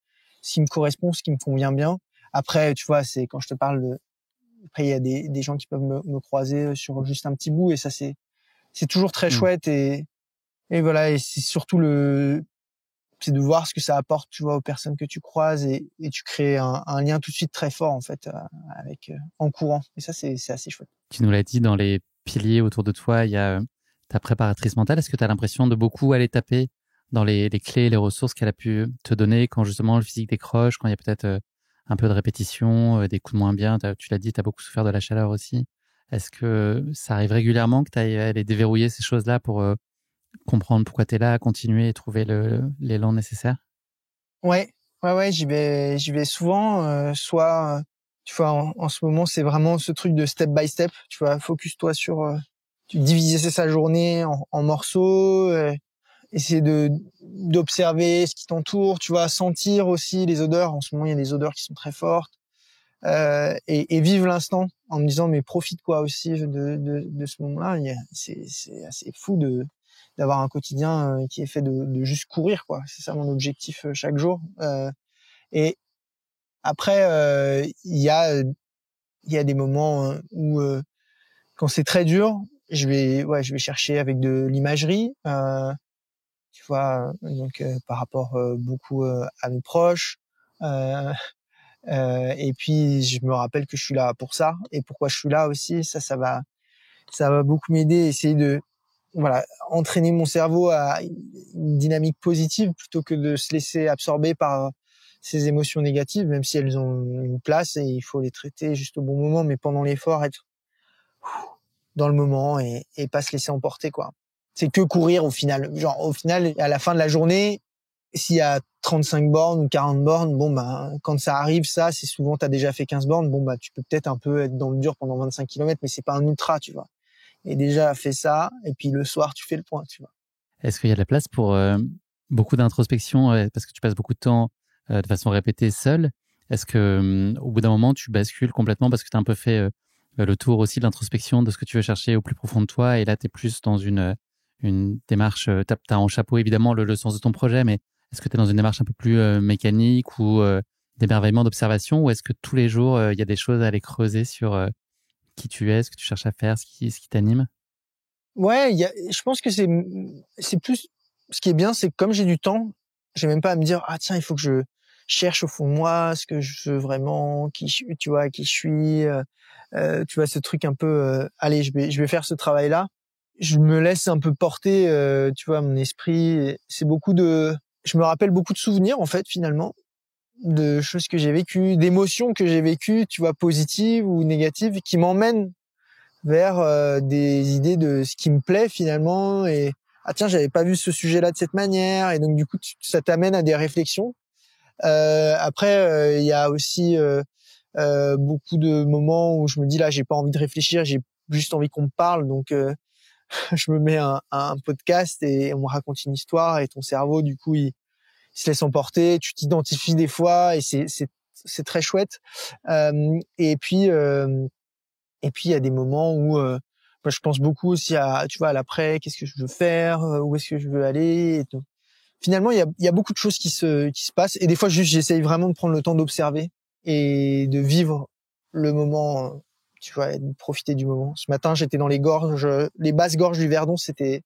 correspond, ce qui me convient bien. Après, tu vois, c'est quand je te parle après, il y a des gens qui peuvent me croiser sur juste un petit bout et ça, c'est toujours très chouette et voilà. Et c'est surtout c'est de voir ce que ça apporte, tu vois, aux personnes que tu croises et tu crées un lien tout de suite très fort, en fait, avec, en courant. Et ça, c'est assez chouette. Tu nous l'as dit, dans les piliers autour de toi, il y a ta préparatrice mentale. Est-ce que tu as l'impression de beaucoup aller taper dans les clés, les ressources qu'elle a pu te donner quand justement le physique décroche, quand il y a peut-être un peu de répétition, des coups de moins bien. Tu l'as dit, tu as beaucoup souffert de la chaleur aussi. Est-ce que ça arrive régulièrement que tu ailles aller déverrouiller ces choses-là pour comprendre pourquoi tu es là, continuer et trouver l'élan nécessaire? Ouais, ouais, j'y vais souvent. Soit, tu vois, en ce moment, c'est vraiment ce truc de step by step. Tu vois, focus-toi sur, tu diviser sa journée en morceaux, essayer d'observer ce qui t'entoure. Tu vois, sentir aussi les odeurs. En ce moment, il y a des odeurs qui sont très fortes. Et vivre l'instant en me disant mais profite quoi aussi de ce moment-là. C'est assez fou d'avoir un quotidien qui est fait de juste courir quoi. C'est ça mon objectif chaque jour. Et après il y a des moments où quand c'est très dur, je vais chercher avec de l'imagerie. Tu vois donc par rapport beaucoup à mes proches. Euh, et puis je me rappelle que je suis là pour ça et pourquoi je suis là aussi. Ça va beaucoup m'aider, essayer de voilà entraîner mon cerveau à une dynamique positive plutôt que de se laisser absorber par ces émotions négatives, même si elles ont une place et il faut les traiter juste au bon moment. Mais pendant l'effort, être dans le moment et pas se laisser emporter quoi. C'est que courir au final. Genre au final, à la fin de la journée, s'il y a 35 bornes ou 40 bornes, bon ben quand ça arrive ça, c'est souvent t'as déjà fait 15 bornes, bon bah tu peux peut-être un peu être dans le dur pendant 25 kilomètres, mais c'est pas un ultra, tu vois. Et déjà fait ça, et puis le soir tu fais le point, tu vois. Est-ce qu'il y a de la place pour beaucoup d'introspection parce que tu passes beaucoup de temps de façon répétée seul? Est-ce que au bout d'un moment, tu bascules complètement parce que tu as un peu fait le tour aussi de l'introspection, de ce que tu veux chercher au plus profond de toi, et là, tu es plus dans une démarche, tu as en chapeau évidemment le sens de ton projet, mais est-ce que tu es dans une démarche un peu plus mécanique ou d'émerveillement, d'observation, ou est-ce que tous les jours, il y a des choses à aller creuser sur qui tu es, ce que tu cherches à faire, ce qui t'anime? Ouais, je pense que c'est plus, ce qui est bien, c'est que comme j'ai du temps, j'ai même pas à me dire, ah tiens, il faut que je cherche au fond de moi ce que je veux vraiment, tu vois, qui je suis, tu vois, ce truc un peu, allez, je vais faire ce travail-là. Je me laisse un peu porter, tu vois, mon esprit. Je me rappelle beaucoup de souvenirs, en fait, finalement, de choses que j'ai vécues, d'émotions que j'ai vécues, tu vois, positives ou négatives, qui m'emmènent vers des idées de ce qui me plaît finalement. Et ah tiens, j'avais pas vu ce sujet-là de cette manière, et donc du coup ça t'amène à des réflexions. Après il y a aussi beaucoup de moments où je me dis là j'ai pas envie de réfléchir, j'ai juste envie qu'on me parle, donc je me mets un podcast et on me raconte une histoire, et ton cerveau du coup il se laisse emporter, tu t'identifies des fois, et c'est très chouette. Et puis il y a des moments où moi je pense beaucoup aussi à, tu vois, à l'après, qu'est-ce que je veux faire, où est-ce que je veux aller et tout. Finalement, il y a beaucoup de choses qui se passent, et des fois juste j'essaye vraiment de prendre le temps d'observer et de vivre le moment, tu vois, et de profiter du moment. Ce matin, j'étais dans les basses gorges du Verdon, c'était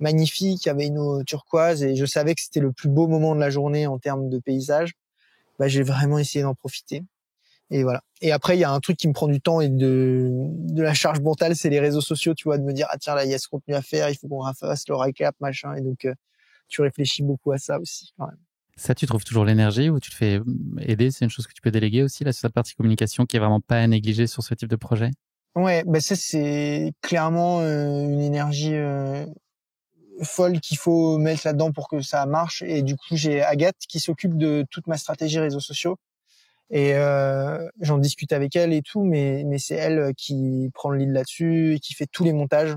magnifique, il y avait une eau turquoise et je savais que c'était le plus beau moment de la journée en termes de paysage. Bah, j'ai vraiment essayé d'en profiter. Et voilà. Et après, il y a un truc qui me prend du temps et de la charge mentale, c'est les réseaux sociaux, tu vois, de me dire, ah tiens, là, il y a ce contenu à faire, il faut qu'on refasse le récap, machin. Et donc, tu réfléchis beaucoup à ça aussi, quand même. Ça, tu trouves toujours l'énergie ou tu te fais aider? C'est une chose que tu peux déléguer aussi, là, sur cette partie communication qui est vraiment pas à négliger sur ce type de projet? Ouais, bah ça, c'est clairement une énergie folle qu'il faut mettre là-dedans pour que ça marche. Et du coup, j'ai Agathe qui s'occupe de toute ma stratégie réseaux sociaux. Et j'en discute avec elle et tout, mais c'est elle qui prend le lead là-dessus et qui fait tous les montages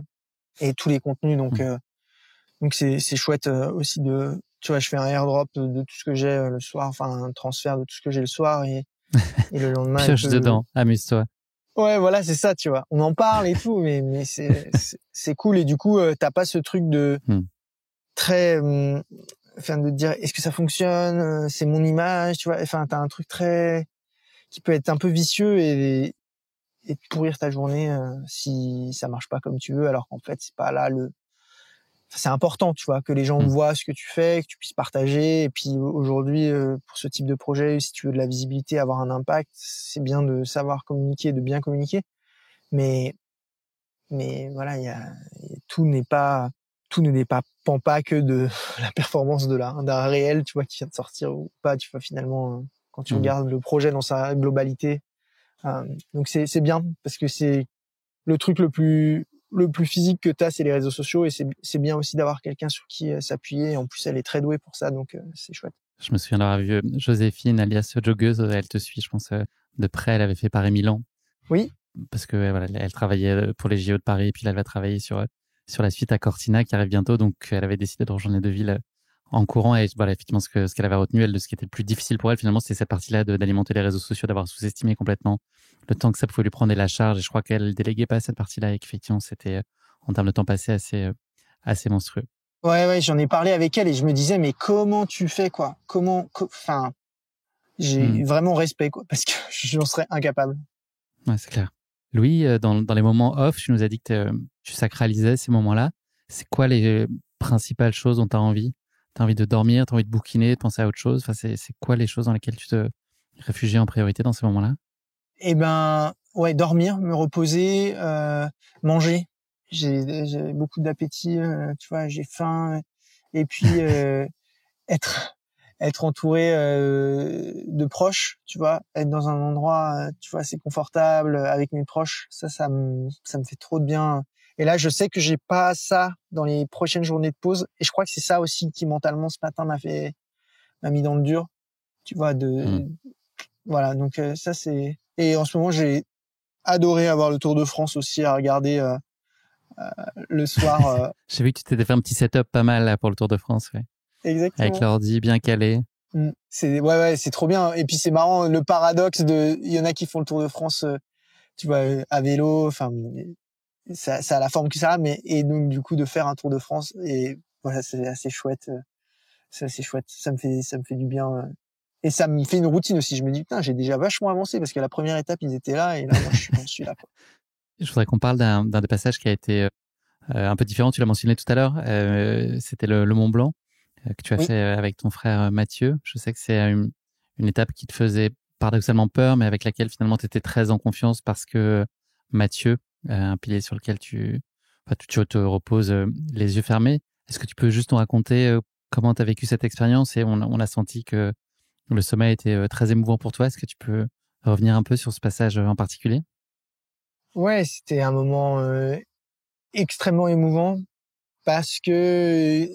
et tous les contenus. Donc c'est chouette aussi tu vois, je fais un airdrop de tout ce que j'ai le soir, enfin un transfert de tout ce que j'ai le soir, et le lendemain elle Pioche peut. dedans, amuse-toi. Ouais, voilà, c'est ça, tu vois. On en parle et tout, mais c'est cool, et du coup t'as pas ce truc de Hmm. très enfin de te dire est-ce que ça fonctionne, c'est mon image, tu vois. Enfin t'as un truc très qui peut être un peu vicieux et pourrir ta journée si ça marche pas comme tu veux, alors qu'en fait c'est pas là le. C'est important, tu vois, que les gens Hmm. voient ce que tu fais, que tu puisses partager. Et puis aujourd'hui, pour ce type de projet, si tu veux de la visibilité, avoir un impact, c'est bien de savoir communiquer, de bien communiquer. Mais voilà, tout n'est pas tout ne dépend pas que de la performance d'un réel, tu vois, qui vient de sortir ou pas, tu vois, finalement. quand tu regardes le projet dans sa globalité. Donc c'est bien parce que c'est le truc le plus physique que t'as, c'est les réseaux sociaux, et c'est bien aussi d'avoir quelqu'un sur qui s'appuyer. Et en plus, elle est très douée pour ça, donc c'est chouette. Je me souviens d'avoir vu Joséphine, alias Joggeuse, elle te suit, je pense, de près. Elle avait fait Paris-Milan. Oui. Parce que voilà, elle travaillait pour les JO de Paris, et puis là, elle va travailler sur la suite à Cortina qui arrive bientôt. Donc, elle avait décidé de rejoindre les deux villes en courant. Et voilà, effectivement, ce qu'elle avait retenu, ce qui était le plus difficile pour elle, finalement, c'est cette partie-là d'alimenter les réseaux sociaux, d'avoir sous-estimé complètement le temps que ça pouvait lui prendre et la charge. Et je crois qu'elle déléguait pas cette partie-là, et qu'effectivement, c'était en termes de temps passé assez monstrueux. Ouais, j'en ai parlé avec elle et je me disais, mais comment tu fais, quoi? Enfin, j'ai vraiment respect, quoi, parce que j'en serais incapable. Ouais, c'est clair. Louis, dans les moments off, tu nous as dit que tu sacralisais ces moments-là. C'est quoi les principales choses dont tu as envie? Tu as envie de dormir, tu as envie de bouquiner, de penser à autre chose? Enfin, c'est quoi les choses dans lesquelles tu te réfugies en priorité dans ces moments-là? Eh ben, ouais, dormir, me reposer, manger. J'ai beaucoup d'appétit, tu vois, j'ai faim. Et puis être être entouré de proches, tu vois, être dans un endroit, tu vois, assez confortable avec mes proches. Ça me fait trop de bien. Et là, je sais que j'ai pas ça dans les prochaines journées de pause. Et je crois que c'est ça aussi qui mentalement ce matin m'a mis dans le dur, tu vois, voilà. Donc ça c'est. Et en ce moment, j'ai adoré avoir le Tour de France aussi à regarder le soir. J'ai vu que tu t'étais fait un petit setup pas mal là, pour le Tour de France, ouais. Avec Exactement. l'ordi bien calé. Ouais, c'est trop bien. Et puis c'est marrant le paradoxe il y en a qui font le Tour de France, tu vois, à vélo. Enfin, ça a la forme que ça a, mais et donc du coup de faire un Tour de France, et voilà, c'est assez chouette. C'est assez chouette. Ça me fait du bien. Et ça me fait une routine aussi. Je me dis putain, j'ai déjà vachement avancé parce qu'à la première étape ils étaient là et là moi j'en suis là, quoi. Je voudrais qu'on parle d'un des passages qui a été un peu différent. Tu l'as mentionné tout à l'heure. C'était le Mont Blanc que tu as Oui. fait avec ton frère Mathieu. Je sais que c'est une étape qui te faisait paradoxalement peur, mais avec laquelle finalement tu étais très en confiance parce que Mathieu, un pilier sur lequel tu te reposes les yeux fermés. Est-ce que tu peux juste nous raconter comment tu as vécu cette expérience? Et on a senti que le sommet était très émouvant pour toi. Est-ce que tu peux revenir un peu sur ce passage en particulier? Ouais, c'était un moment extrêmement émouvant parce que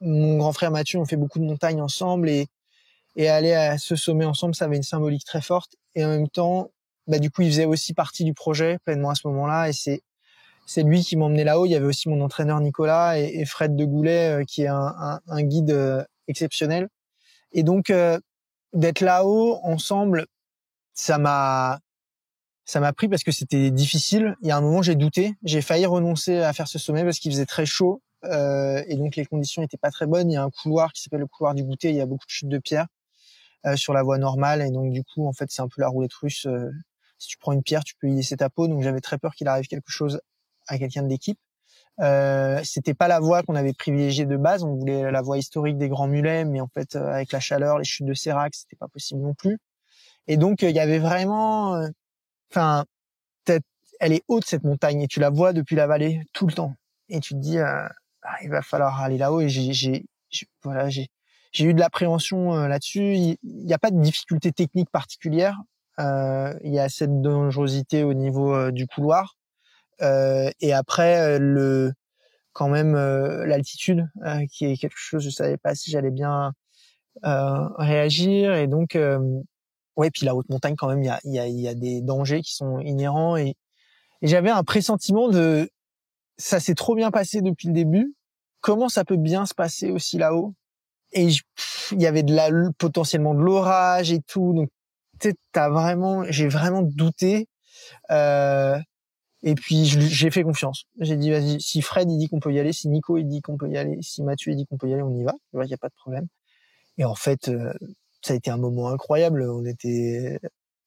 mon grand frère Mathieu, on fait beaucoup de montagnes ensemble, et aller à ce sommet ensemble, ça avait une symbolique très forte. Et en même temps, bah, du coup, il faisait aussi partie du projet pleinement à ce moment-là. Et c'est lui qui m'emmenait là-haut. Il y avait aussi mon entraîneur Nicolas et Fred de Goulet, qui est un guide exceptionnel. Et donc, d'être là-haut ensemble, ça m'a, ça m'a pris parce que c'était difficile. Il y a un moment, j'ai douté. J'ai failli renoncer à faire ce sommet parce qu'il faisait très chaud. Et donc, les conditions étaient pas très bonnes. Il y a un couloir qui s'appelle le couloir du goûter. Il y a beaucoup de chutes de pierres sur la voie normale, et donc du coup en fait c'est un peu la roulette russe. Si tu prends une pierre, tu peux y laisser ta peau, donc j'avais très peur qu'il arrive quelque chose à quelqu'un de l'équipe. C'était pas la voie qu'on avait privilégiée de base, on voulait la voie historique des Grands Mulets, mais en fait avec la chaleur, les chutes de Sérac, c'était pas possible non plus. Et donc il y avait vraiment, enfin, elle est haute cette montagne et tu la vois depuis la vallée tout le temps, et tu te dis il va falloir aller là-haut. Et voilà, j'ai eu de l'appréhension là-dessus. Il n'y a pas de difficulté technique particulière. Il y a cette dangerosité au niveau du couloir. Et après, quand même, l'altitude, qui est quelque chose, je savais pas si j'allais bien réagir. Et donc, ouais, puis la haute montagne, quand même, il y a des dangers qui sont inhérents. Et j'avais un pressentiment ça s'est trop bien passé depuis le début. Comment ça peut bien se passer aussi là-haut? Et il y avait potentiellement de l'orage et tout, donc j'ai vraiment douté. Et puis j'ai fait confiance. J'ai dit vas-y, si Fred il dit qu'on peut y aller, si Nico il dit qu'on peut y aller, si Mathieu il dit qu'on peut y aller, on y va. Il y a pas de problème. Et en fait, ça a été un moment incroyable. On était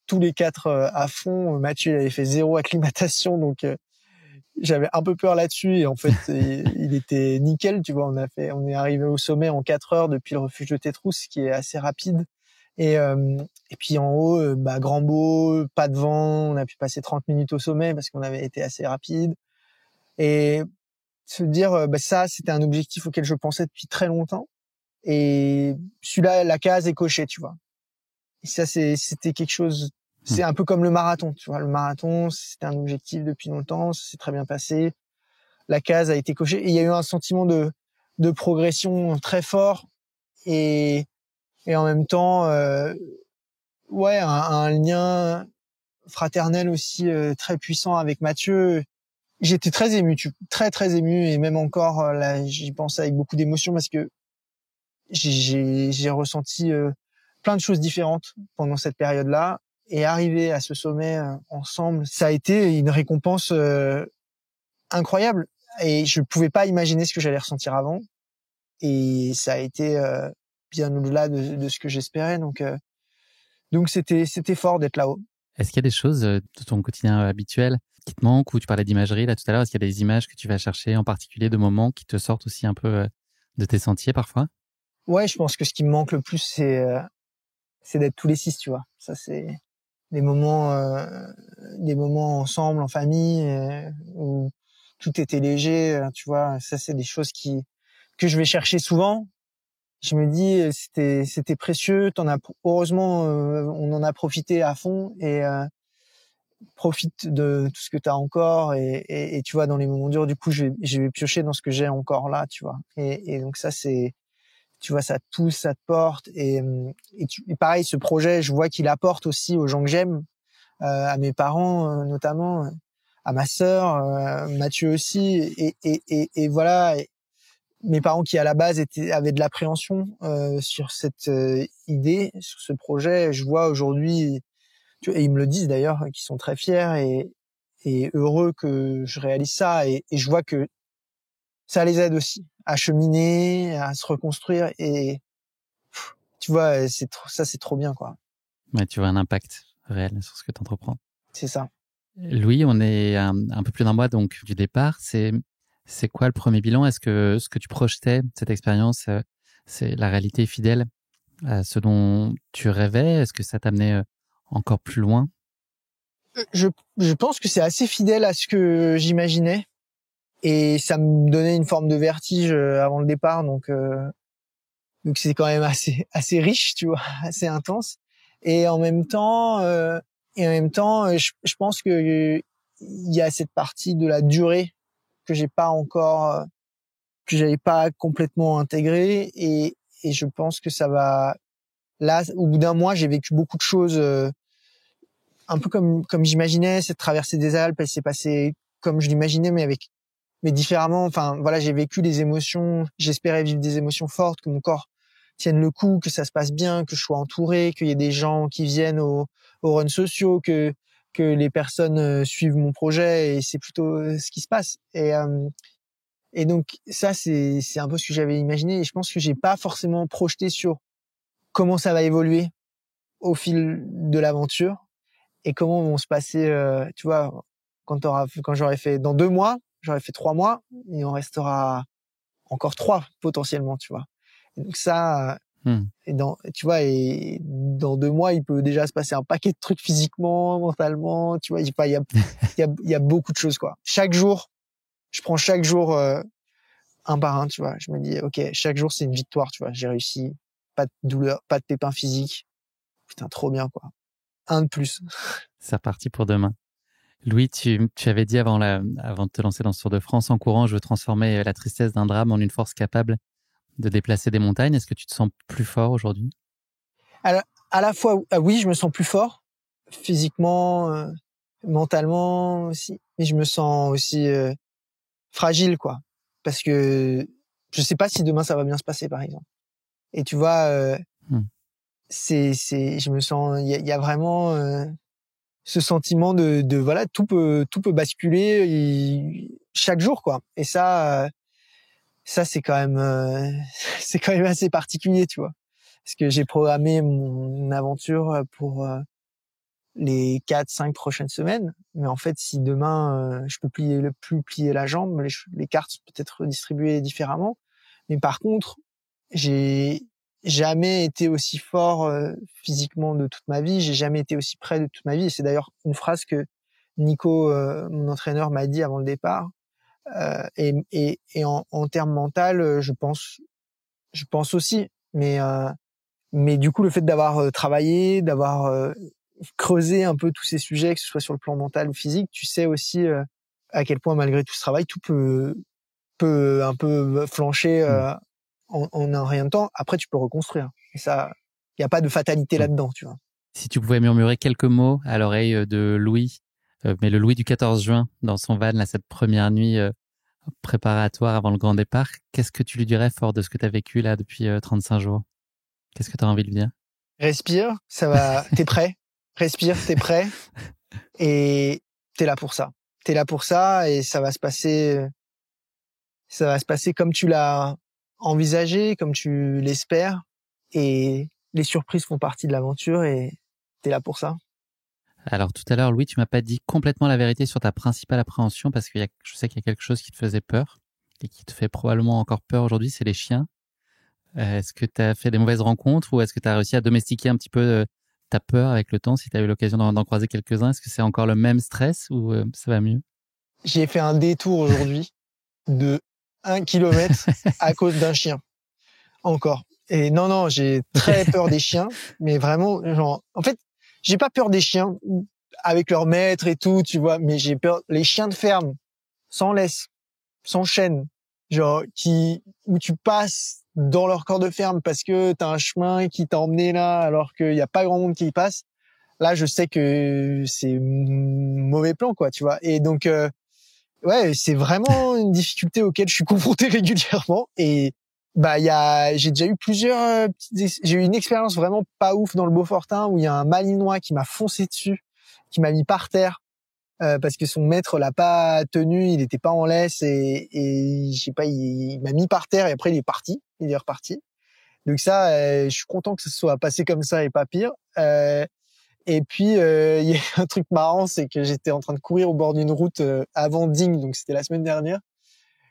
tous les quatre à fond. Mathieu il avait fait 0 acclimatation, donc j'avais un peu peur là-dessus, et en fait il était nickel, tu vois. On est arrivé au sommet en 4 heures depuis le refuge de Tétrousse, qui est assez rapide. Et puis en haut, grand beau, pas de vent, on a pu passer 30 minutes au sommet parce qu'on avait été assez rapide. Et se dire, ça c'était un objectif auquel je pensais depuis très longtemps, et celui-là, la case est cochée, tu vois. Et ça, c'était quelque chose. C'est un peu comme le marathon, tu vois. Le marathon, c'était un objectif depuis longtemps, ça s'est très bien passé. La case a été cochée et il y a eu un sentiment de progression très fort et en même temps, ouais, un lien fraternel aussi très puissant avec Mathieu. J'étais très ému, très ému et même encore là, j'y pense avec beaucoup d'émotion parce que j'ai ressenti plein de choses différentes pendant cette période-là et arriver à ce sommet ensemble, ça a été une récompense incroyable et je pouvais pas imaginer ce que j'allais ressentir avant et ça a été bien au-delà de ce que j'espérais donc c'était fort d'être là-haut. Est-ce qu'il y a des choses de ton quotidien habituel qui te manquent, ou tu parlais d'imagerie là tout à l'heure, est-ce qu'il y a des images que tu vas chercher en particulier, de moments qui te sortent aussi un peu de tes sentiers parfois? Ouais, je pense que ce qui me manque le plus c'est d'être tous les 6, tu vois. Ça c'est des moments ensemble en famille où tout était léger, tu vois. Ça c'est des choses que je vais chercher souvent. Je me dis c'était précieux, heureusement on en a profité à fond et profite de tout ce que tu as encore et tu vois dans les moments durs du coup je vais piocher dans ce que j'ai encore là, tu vois. Et donc ça c'est tu vois ça te pousse, ça te porte et pareil ce projet, je vois qu'il apporte aussi aux gens que j'aime, à mes parents notamment, à ma sœur, Mathieu aussi et voilà. Mes parents qui à la base avaient de l'appréhension sur cette idée, sur ce projet, je vois aujourd'hui, et ils me le disent d'ailleurs, qu'ils sont très fiers et heureux que je réalise ça, et je vois que ça les aide aussi à cheminer, à se reconstruire, et tu vois, c'est trop bien, quoi. Ouais, tu vois un impact réel sur ce que tu entreprends. C'est ça. Louis, on est un peu plus d'un mois donc du départ. C'est quoi le premier bilan? Est-ce que ce que tu projetais, cette expérience, c'est la réalité fidèle à ce dont tu rêvais? Est-ce que ça t'amenait encore plus loin? Je, je pense que c'est assez fidèle à ce que j'imaginais, et ça me donnait une forme de vertige avant le départ, donc c'est quand même assez riche, tu vois, assez intense. Et en même temps, je pense que il y a cette partie de la durée que j'ai pas encore, que j'avais pas complètement intégrée, et je pense que ça va. Là, au bout d'un mois, j'ai vécu beaucoup de choses, un peu comme j'imaginais. Cette traversée des Alpes, elle s'est passée comme je l'imaginais, mais différemment. Enfin, voilà, j'ai vécu des émotions. J'espérais vivre des émotions fortes, que mon corps tienne le coup, que ça se passe bien, que je sois entouré, qu'il y ait des gens qui viennent aux runs sociaux, que les personnes suivent mon projet, et c'est plutôt ce qui se passe. Et donc ça, c'est un peu ce que j'avais imaginé, et je pense que j'ai pas forcément projeté sur comment ça va évoluer au fil de l'aventure et comment vont se passer, tu vois, quand j'aurai fait dans 2 mois, j'aurai fait 3 mois, il en restera encore 3 potentiellement, tu vois. Et donc ça, tu vois, et dans 2 mois, il peut déjà se passer un paquet de trucs physiquement, mentalement, tu vois. Il y a beaucoup de choses, quoi. Chaque jour, je prends chaque jour un par un, tu vois. Je me dis, ok, chaque jour c'est une victoire, tu vois. J'ai réussi, pas de douleur, pas de pépin physique. Putain, trop bien, quoi. Un de plus. C'est reparti pour demain. Louis, tu avais dit avant de te lancer dans ce Tour de France en courant, je veux transformer la tristesse d'un drame en une force capable de déplacer des montagnes. Est-ce que tu te sens plus fort aujourd'hui? Alors, à la fois, oui, je me sens plus fort, physiquement, mentalement aussi, mais je me sens aussi fragile, quoi. Parce que je sais pas si demain ça va bien se passer, par exemple. Et tu vois, je me sens, il y a vraiment ce sentiment de voilà, tout peut basculer chaque jour, quoi. Et ça c'est quand même, c'est quand même assez particulier, tu vois. Parce que j'ai programmé mon aventure pour les 4-5 prochaines semaines. Mais en fait, si demain, je peux plus plier la jambe, les cartes sont peut-être redistribuées différemment. Mais par contre, j'ai jamais été aussi fort physiquement de toute ma vie. J'ai jamais été aussi près de toute ma vie. Et c'est d'ailleurs une phrase que Nico, mon entraîneur, m'a dit avant le départ. Et en termes mental, je pense aussi. Mais Mais du coup, le fait d'avoir travaillé, d'avoir creusé un peu tous ces sujets, que ce soit sur le plan mental ou physique, tu sais aussi à quel point malgré tout ce travail, tout peut un peu flancher en un rien de temps. Après, tu peux reconstruire. Et ça, il y a pas de fatalité Oui. là-dedans, tu vois. Si tu pouvais murmurer quelques mots à l'oreille de Louis, mais le Louis du 14 juin, dans son van, là, cette première nuit préparatoire avant le grand départ, qu'est-ce que tu lui dirais fort de ce que tu as vécu là depuis 35 jours? Qu'est-ce que tu as envie de lui dire? Respire, ça va, t'es prêt. Respire, t'es prêt. Et t'es là pour ça. T'es là pour ça et ça va se passer comme tu l'as envisagé, comme tu l'espères. Et les surprises font partie de l'aventure et t'es là pour ça. Alors tout à l'heure, Louis, tu m'as pas dit complètement la vérité sur ta principale appréhension parce que je sais qu'il y a quelque chose qui te faisait peur et qui te fait probablement encore peur aujourd'hui, c'est les chiens. Est-ce que tu as fait des mauvaises rencontres ou est-ce que tu as réussi à domestiquer un petit peu ta peur avec le temps si tu as eu l'occasion d'en croiser quelques-uns? Est-ce que c'est encore le même stress ou ça va mieux? J'ai fait un détour aujourd'hui de 1 kilomètre à cause d'un chien. Encore. Et non, j'ai très peur des chiens, mais vraiment, genre, en fait, j'ai pas peur des chiens avec leur maître et tout, tu vois, mais j'ai peur, les chiens de ferme, sans laisse, sans chaîne, genre, où tu passes dans leur corps de ferme parce que t'as un chemin qui t'a emmené là alors qu'il y a pas grand monde qui y passe. Là, je sais que c'est mauvais plan, quoi, tu vois. Et donc, ouais, c'est vraiment une difficulté auquel je suis confronté régulièrement. Et bah, j'ai déjà eu plusieurs j'ai eu une expérience vraiment pas ouf dans le Beaufortin où il y a un Malinois qui m'a foncé dessus, qui m'a mis par terre parce que son maître l'a pas tenu, il était pas en laisse et je sais pas, il m'a mis par terre et après il est reparti. Donc ça, je suis content que ce soit passé comme ça et pas pire. Et puis il y a un truc marrant, c'est que j'étais en train de courir au bord d'une route avant Digne, donc c'était la semaine dernière.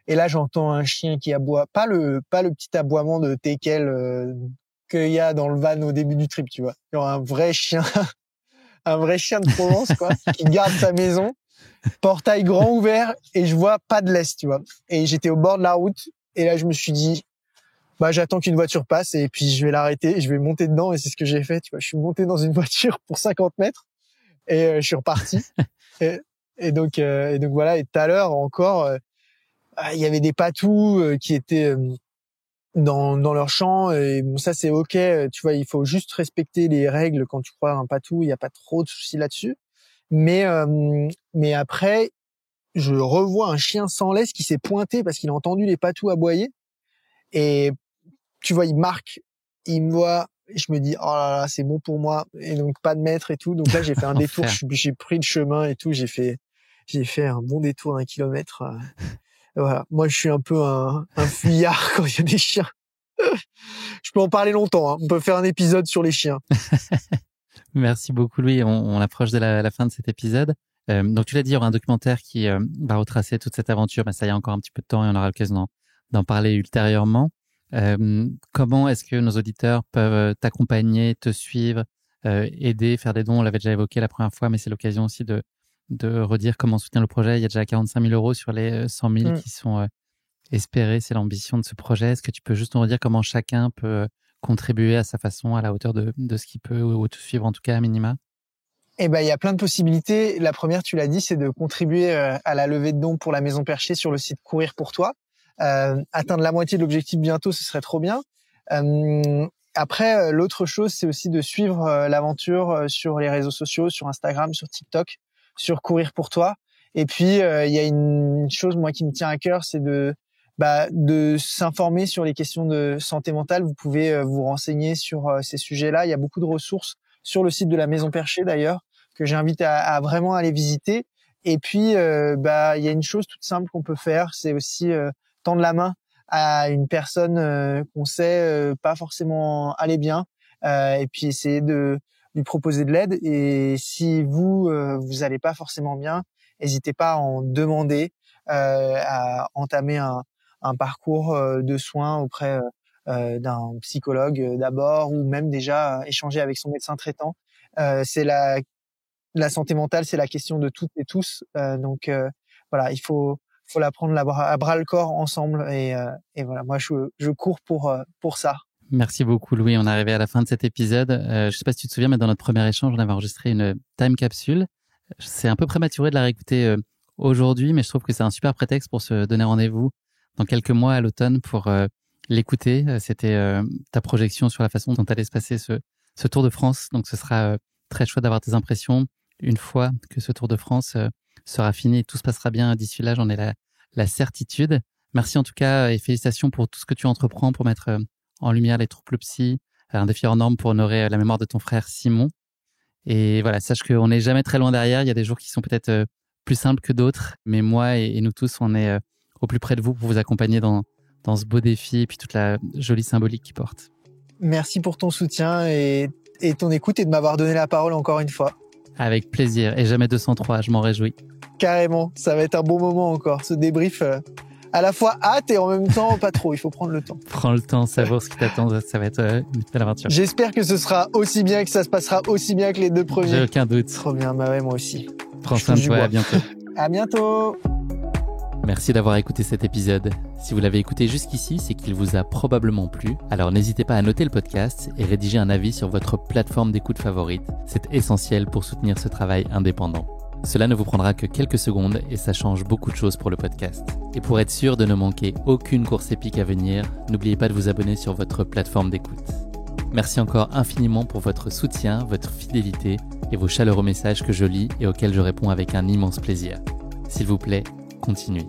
Et là, j'entends un chien qui aboie, pas le petit aboiement de teckel qu'il y a dans le van au début du trip, tu vois. Genre un vrai chien, un vrai chien de Provence, quoi, qui garde sa maison, portail grand ouvert, et je vois pas de laisse, tu vois. Et j'étais au bord de la route, et là, je me suis dit, bah, j'attends qu'une voiture passe, et puis je vais l'arrêter, je vais monter dedans, et c'est ce que j'ai fait, tu vois. Je suis monté dans une voiture pour 50 mètres, et je suis reparti. Et, et donc voilà. Et tout à l'heure encore, il y avait des patous qui étaient dans leur champ. Et bon, ça c'est ok. Tu vois, il faut juste respecter les règles quand tu croises un patou. Il y a pas trop de soucis là-dessus. Mais mais après, je revois un chien sans laisse qui s'est pointé parce qu'il a entendu les patous aboyer. Et tu vois, il marque, il me voit. Et je me dis, oh là là, c'est bon pour moi. Et donc pas de maître et tout. Donc là, j'ai fait un détour. Enfer. J'ai pris le chemin et tout. J'ai fait un bon détour d'1 kilomètre. Voilà. Moi, je suis un peu un fuyard quand il y a des chiens. Je peux en parler longtemps, hein. On peut faire un épisode sur les chiens. Merci beaucoup, Louis. On approche de la fin de cet épisode. Donc, tu l'as dit, il y aura un documentaire qui va retracer toute cette aventure. Mais ça y a encore un petit peu de temps et on aura l'occasion d'en parler ultérieurement. Comment est-ce que nos auditeurs peuvent t'accompagner, te suivre, aider, faire des dons? On l'avait déjà évoqué la première fois, mais c'est l'occasion aussi de redire comment soutenir le projet. Il y a déjà 45 000 euros sur les 100 000 qui sont espérés. C'est l'ambition de ce projet. Est-ce que tu peux juste nous redire comment chacun peut contribuer à sa façon, à la hauteur de ce qu'il peut, ou te suivre en tout cas à minima? Eh ben, il y a plein de possibilités. La première, tu l'as dit, c'est de contribuer à la levée de dons pour la Maison Perchée sur le site Courir pour toi. Atteindre la moitié de l'objectif bientôt, ce serait trop bien. Après, l'autre chose, c'est aussi de suivre l'aventure sur les réseaux sociaux, sur Instagram, sur TikTok, sur Courir pour toi. Et puis, il y a une chose, moi, qui me tient à cœur, c'est de s'informer sur les questions de santé mentale. Vous pouvez vous renseigner sur ces sujets-là. Il y a beaucoup de ressources sur le site de la Maison Perchée, d'ailleurs, que j'invite à vraiment aller visiter. Et puis, il y a une chose toute simple qu'on peut faire, c'est aussi tendre la main à une personne qu'on sait pas forcément aller bien, et puis essayer de lui proposer de l'aide. Et si vous allez pas forcément bien, n'hésitez pas à en demander, à entamer un parcours de soins auprès d'un psychologue d'abord, ou même déjà échanger avec son médecin traitant. C'est la santé mentale, c'est la question de toutes et tous. Donc voilà, il faut la prendre à bras le corps ensemble. Et voilà, moi je cours pour ça. Merci beaucoup, Louis. On est arrivé à la fin de cet épisode. Je ne sais pas si tu te souviens, mais dans notre premier échange, on avait enregistré une time capsule. C'est un peu prématuré de la réécouter aujourd'hui, mais je trouve que c'est un super prétexte pour se donner rendez-vous dans quelques mois à l'automne pour l'écouter. C'était ta projection sur la façon dont allait se passer ce Tour de France. Donc, ce sera très chouette d'avoir tes impressions une fois que ce Tour de France sera fini et tout se passera bien d'ici là. J'en ai la certitude. Merci en tout cas et félicitations pour tout ce que tu entreprends pour mettre en lumière les troubles psy, un défi hors norme pour honorer la mémoire de ton frère Simon. Et voilà, sache qu'on n'est jamais très loin derrière. Il y a des jours qui sont peut-être plus simples que d'autres, mais moi et nous tous, on est au plus près de vous pour vous accompagner dans ce beau défi et puis toute la jolie symbolique qu'il porte. Merci pour ton soutien et ton écoute et de m'avoir donné la parole encore une fois. Avec plaisir et jamais 203, je m'en réjouis. Carrément, ça va être un bon moment encore, ce débrief. À la fois hâte et en même temps pas trop, il faut prendre le temps. Prends le temps, savoure ce qui t'attend, ça va être une belle aventure. J'espère que ce sera aussi bien, que ça se passera aussi bien que les 2 premiers. J'ai aucun doute. Trop bien, bah ouais, moi aussi. Prends soin de toi, à bientôt. À bientôt. Merci d'avoir écouté cet épisode. Si vous l'avez écouté jusqu'ici, c'est qu'il vous a probablement plu. Alors n'hésitez pas à noter le podcast et rédiger un avis sur votre plateforme d'écoute favorite. C'est essentiel pour soutenir ce travail indépendant. Cela ne vous prendra que quelques secondes et ça change beaucoup de choses pour le podcast. Et pour être sûr de ne manquer aucune course épique à venir, n'oubliez pas de vous abonner sur votre plateforme d'écoute. Merci encore infiniment pour votre soutien, votre fidélité et vos chaleureux messages que je lis et auxquels je réponds avec un immense plaisir. S'il vous plaît, continuez.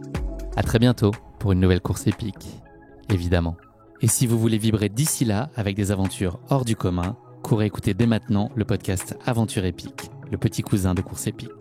À très bientôt pour une nouvelle course épique, évidemment. Et si vous voulez vibrer d'ici là avec des aventures hors du commun, courez écouter dès maintenant le podcast Aventure épique, le petit cousin de Course épique.